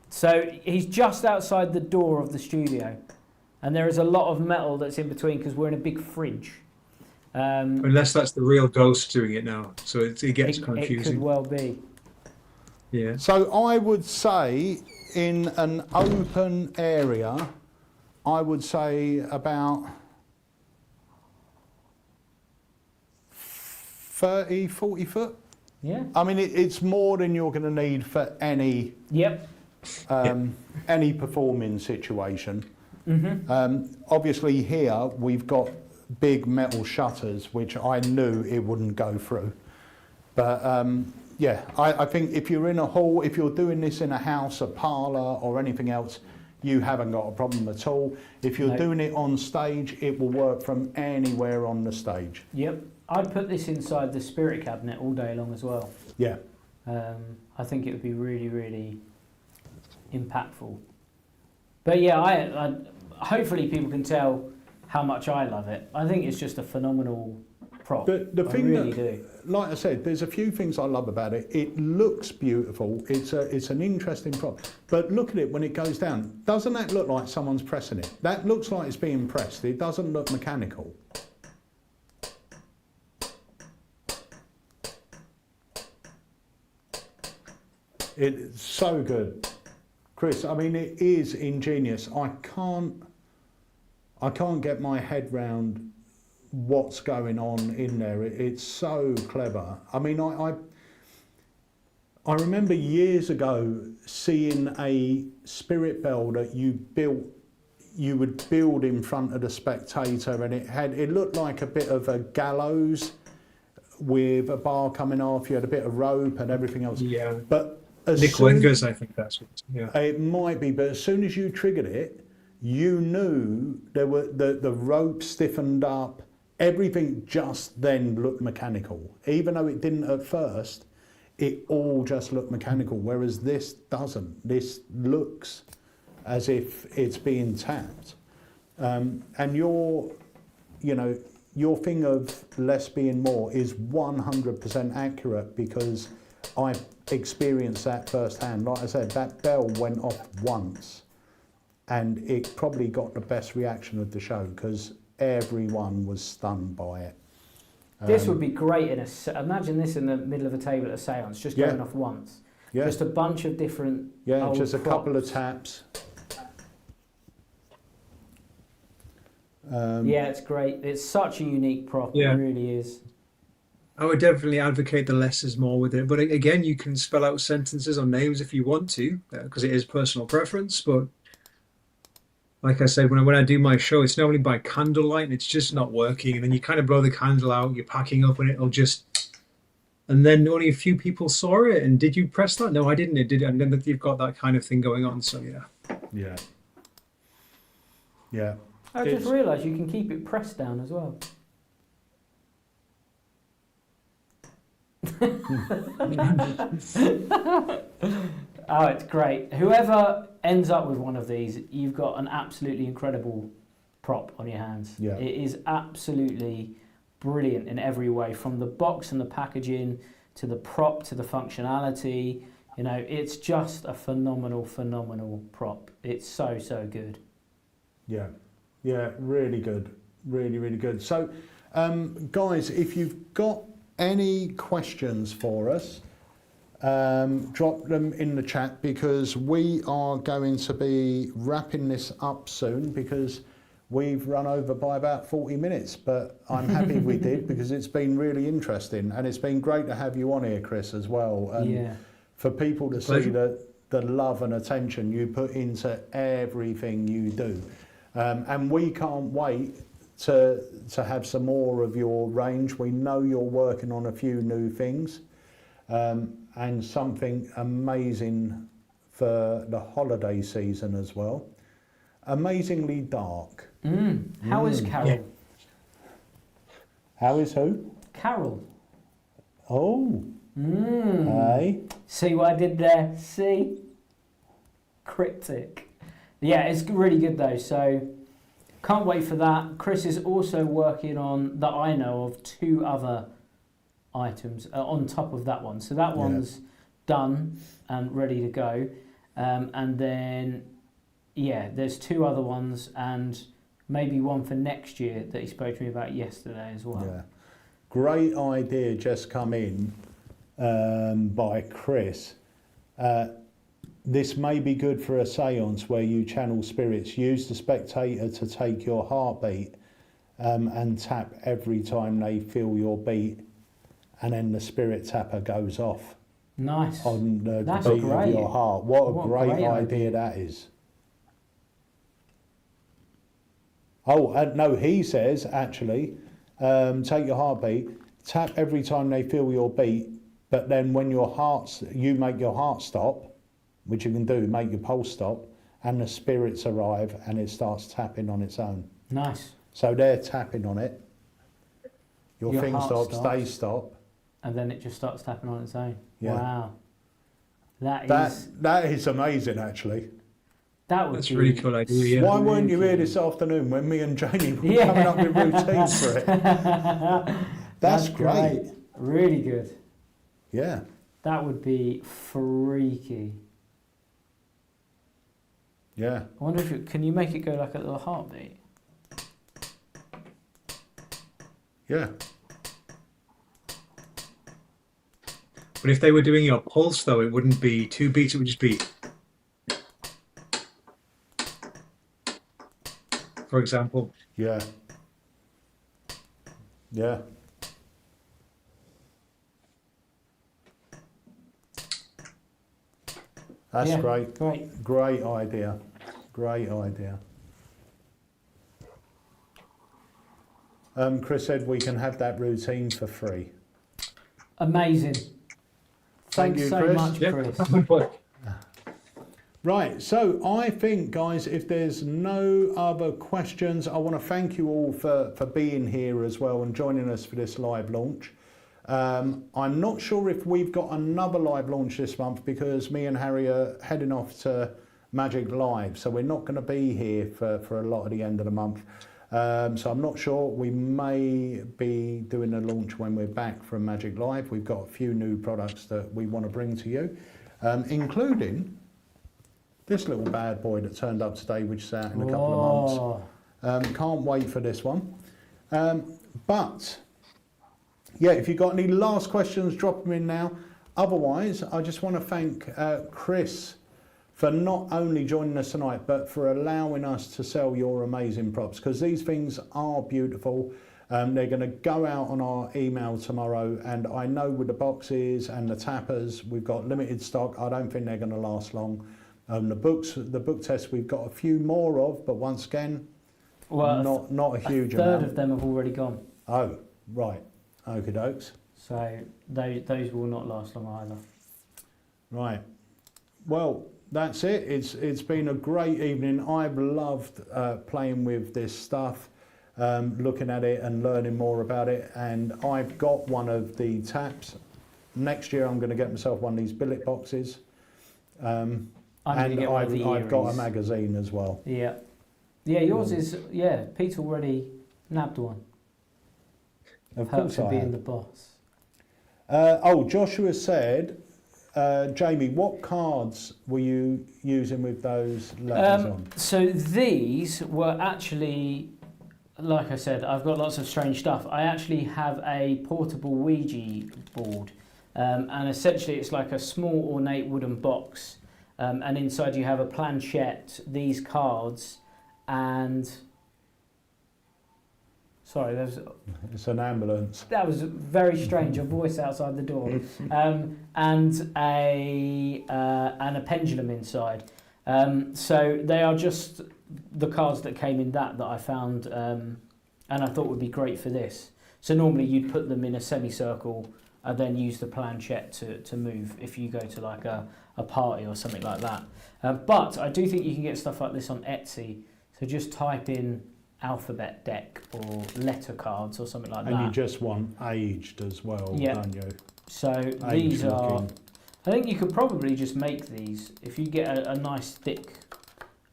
So he's just outside the door of the studio, and there is a lot of metal that's in between because we're in a big fridge. Unless that's the real ghost doing it now, so it gets confusing. It could well be. Yeah. So I would say in an open area, I would say about 30, 40 foot. Yeah. I mean, it's more than you're going to need for any any performing situation. Obviously here we've got big metal shutters, which I knew it wouldn't go through. But yeah, I think if you're in a hall, if you're doing this in a house, a parlour or anything else, you haven't got a problem at all. If you're doing it on stage, it will work from anywhere on the stage. Yep. I'd put this inside the spirit cabinet all day long as well. Yeah. I think it would be really, really impactful. But yeah, I hopefully people can tell how much I love it. I think it's just a phenomenal prop. The thing I really that, do. like I said, there's a few things I love about it. It looks beautiful. It's an interesting prop. But look at it when it goes down. Doesn't that look like someone's pressing it? That looks like it's being pressed. It doesn't look mechanical. It's so good. Chris, I mean, it is ingenious. I can't get my head round what's going on in there. It's so clever. I mean, I remember years ago seeing a spirit bell that you would build in front of the spectator, and it looked like a bit of a gallows with a bar coming off. You had a bit of rope and everything else. Yeah. But Nick Wenger's, I think that's what. Yeah. It might be, but as soon as you triggered it, you knew there were the rope stiffened up. Everything just then looked mechanical, even though it didn't at first. it all just looked mechanical, whereas this doesn't. This looks as if it's being tapped. And your thing of less being more is 100% accurate, because I experienced that firsthand. Like I said, that bell went off once, and it probably got the best reaction of the show because everyone was stunned by it. This would be great imagine this in the middle of a table at a seance, just going off once. Yeah. Just a bunch of different old just a couple of props. taps. Yeah, it's great. It's such a unique prop. Yeah. It really is. I would definitely advocate the less is more with it. But again, you can spell out sentences or names if you want to, because it is personal preference. But like I said, when I do my show, it's normally by candlelight and it's just not working. And then you kind of blow the candle out, you're packing up, and it'll just... And then only a few people saw it. And did you press that? No, I didn't. It did. And then you've got that kind of thing going on. So, yeah. Yeah. Yeah. I just realised you can keep it pressed down as well. Oh, it's great. Whoever ends up with one of these, you've got an absolutely incredible prop on your hands. Yeah. It is absolutely brilliant in every way, from the box and the packaging to the prop to the functionality. You know, it's just a phenomenal prop. It's so good. Yeah. Yeah, really good. Really, really good. So, guys, if you've got any questions for us, drop them in the chat, because we are going to be wrapping this up soon, because we've run over by about 40 minutes, but I'm happy we did, because it's been really interesting, and it's been great to have you on here, Chris, as well. And for people to see the love and attention you put into everything you do. And we can't wait to have some more of your range. We know you're working on a few new things, and something amazing for the holiday season as well. Amazingly dark. How is Carol? Yeah. How is who? Carol. Oh. Hey. See what I did there? See? Cryptic. Yeah, it's really good though, so can't wait for that. Chris is also working on, that I know of, 2 other items on top of that one. So that one's done and ready to go. And then, there's 2 other ones, and maybe one for next year that he spoke to me about yesterday as well. Yeah. Great idea just come in by Chris. This may be good for a seance where you channel spirits. Use the spectator to take your heartbeat and tap every time they feel your beat, and then the spirit tapper goes off. Nice. On the That's beat great. of your heart. What a great idea that is. Oh, no, he says, actually, take your heartbeat, tap every time they feel your beat, but then when you make your heart stop, which you can do, make your pulse stop, and the spirits arrive and it starts tapping on its own. Nice. So they're tapping on it. Your thing heart stops, they stop. And then it just starts tapping on its own. Yeah. Wow. That is amazing, actually. That's really cool idea. Why weren't you here this afternoon when me and Janie were coming up with routines for it? That's great. Really good. Yeah. That would be freaky. Yeah. I wonder if can you make it go like a little heartbeat? Yeah. But if they were doing your pulse, though, it wouldn't be 2 beats, it would just be... For example. Yeah. Yeah. That's great. Great idea. Great idea. Chris said we can have that routine for free. Amazing. Thank Thanks you, so Chris. much, Chris. Right, so I think, guys, if there's no other questions, I want to thank you all for being here as well and joining us for this live launch. I'm not sure if we've got another live launch this month because me and Harry are heading off to Magic Live, so we're not going to be here for a lot of the end of the month. So I'm not sure. We may be doing a launch when we're back from Magic Live. We've got a few new products that we want to bring to you, including this little bad boy that turned up today, which is out in a couple of months. Can't wait for this one. But yeah, if you've got any last questions, drop them in now. Otherwise, I just want to thank Chris for not only joining us tonight, but for allowing us to sell your amazing props, because these things are beautiful. They're going to go out on our email tomorrow, and I know with the boxes and the tappers, we've got limited stock. I don't think they're going to last long. The book tests, we've got a few more of, but once again, well, not a huge amount. A third amount. of them have already gone. Oh, right. Okie dokes. So those will not last long either. Right. Well, that's it. It's been a great evening. I've loved playing with this stuff, looking at it and learning more about it. And I've got one of the taps. Next year, I'm going to get myself one of these billet boxes. And I've got a magazine as well. Yeah. Yeah, yours is, Pete's already nabbed one. Of course I being have. the boss. Joshua said, Jamie, what cards were you using with those letters on? So these were actually, like I said, I've got lots of strange stuff. I actually have a portable Ouija board, and essentially it's like a small ornate wooden box, and inside you have a planchette, these cards, and sorry, It's an ambulance. that was very strange. A voice outside the door, and a pendulum inside. So they are just the cards that came in that I found, and I thought would be great for this. So normally you'd put them in a semicircle and then use the planchette to move if you go to like a party or something like that. But I do think you can get stuff like this on Etsy. So just type in alphabet deck or letter cards or something like that. And you just want aged as well, don't you? So these are, I think you could probably just make these, if you get a nice thick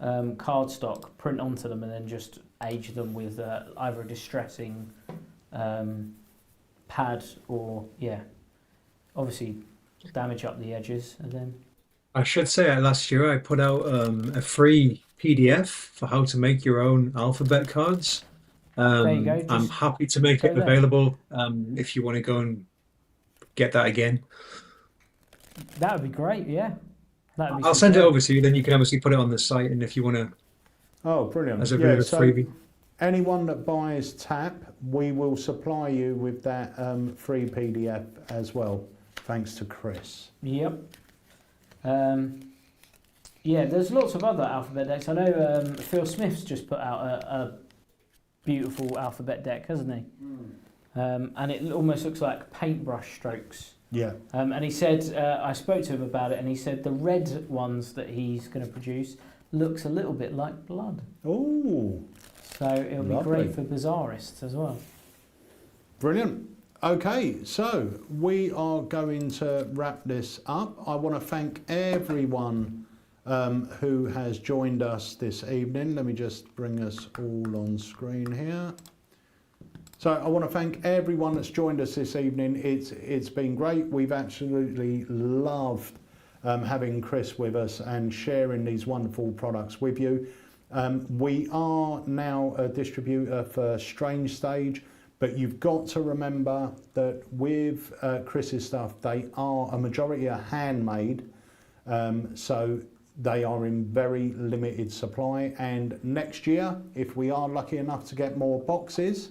cardstock, print onto them and then just age them with either a distressing pad or, obviously damage up the edges and then... I should say last year I put out a free PDF for how to make your own alphabet cards. There you go. I'm happy to make it available if you want to go and get that again. That would be great, yeah. I'll send it over to you, then you can obviously put it on the site, and if you want to... Oh, brilliant. As a bit of a freebie. Anyone that buys TAP, we will supply you with that free PDF as well, thanks to Chris. Yep. There's lots of other alphabet decks. I know Phil Smith's just put out a beautiful alphabet deck, hasn't he? And it almost looks like paintbrush strokes. Yeah. And he said, I spoke to him about it, and he said the red ones that he's going to produce looks a little bit like blood. Oh. So it'll be great for bizarrists as well. Brilliant. Okay, so we are going to wrap this up. I want to thank everyone who has joined us this evening. Let me just bring us all on screen here. So I want to thank everyone that's joined us this evening. It's been great. We've absolutely loved having Chris with us and sharing these wonderful products with you. We are now a distributor for Strange Stage. But you've got to remember that with Chris's stuff, they are a majority are handmade, so they are in very limited supply. And next year, if we are lucky enough to get more boxes,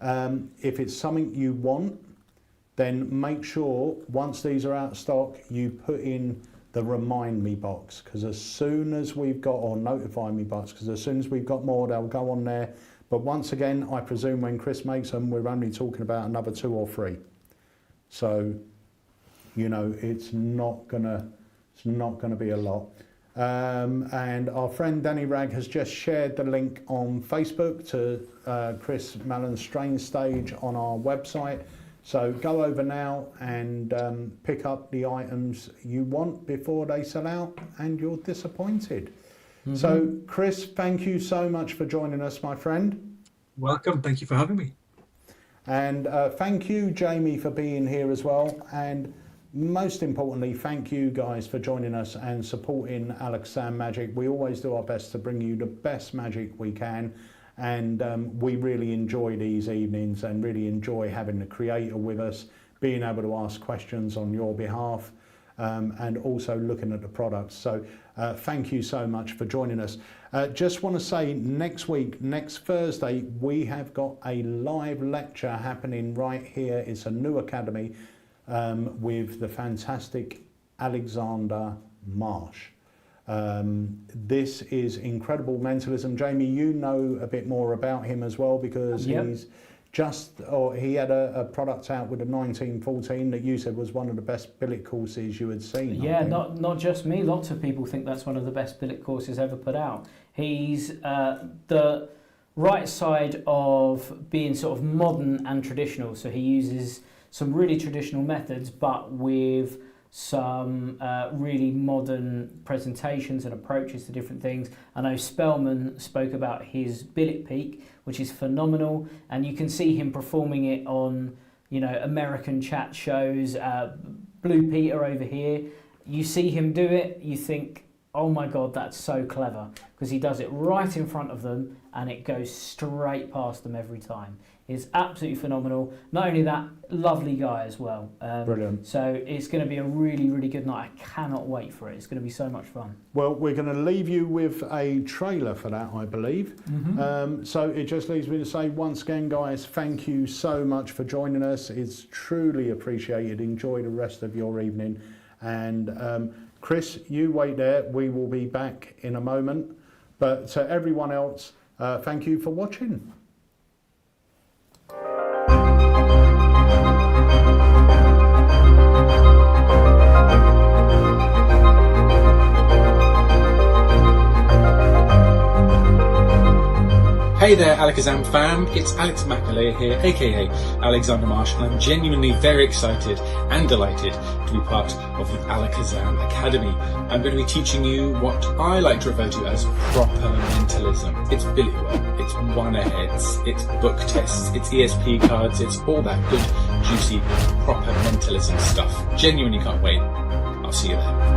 if it's something you want, then make sure once these are out of stock, you put in the remind me box, because as soon as we've got, or notify me box, because as soon as we've got more, they'll go on there. But once again, I presume when Chris makes them, we're only talking about another 2 or 3. So, you know, it's not gonna be a lot. And our friend Danny Ragg has just shared the link on Facebook to Chris Malon's Strange Stage on our website. So go over now and pick up the items you want before they sell out and you're disappointed. So Chris, thank you so much for joining us, my friend. Welcome. Thank you for having me. And thank you, Jamie, for being here as well. And most importantly, thank you guys for joining us and supporting Alakazam Magic. We always do our best to bring you the best magic we can. And we really enjoy these evenings and really enjoy having the creator with us, being able to ask questions on your behalf, and also looking at the products. So thank you so much for joining us. Just want to say next week, next Thursday, we have got a live lecture happening right here. It's a new academy with the fantastic Alexander Marsh. This is incredible mentalism. Jamie, you know a bit more about him as well, because he's he had a product out with a 1914 that you said was one of the best billet courses you had seen. Yeah, not just me. Lots of people think that's one of the best billet courses ever put out. He's the right side of being sort of modern and traditional. So he uses some really traditional methods, but with some really modern presentations and approaches to different things. I know Spellman spoke about his billet peak, which is phenomenal, and you can see him performing it on, you know, American chat shows. Blue Peter over here, you see him do it, you think, oh my God, that's so clever, because he does it right in front of them and it goes straight past them every time. It's absolutely phenomenal. Not only that, lovely guy as well. Brilliant. So it's going to be a really, really good night. I cannot wait for it. It's going to be so much fun. Well, we're going to leave you with a trailer for that, I believe. So it just leaves me to say once again, guys, thank you so much for joining us. It's truly appreciated. Enjoy the rest of your evening. And Chris, you wait there. We will be back in a moment. But to everyone else, thank you for watching. Hey there, Alakazam fam, it's Alex McAleer here, aka Alexander Marsh, and I'm genuinely very excited and delighted to be part of the Alakazam Academy. I'm going to be teaching you what I like to refer to as proper mentalism. It's billet work, it's one-aheads, it's book tests, it's ESP cards, it's all that good, juicy, proper mentalism stuff. Genuinely can't wait. I'll see you there.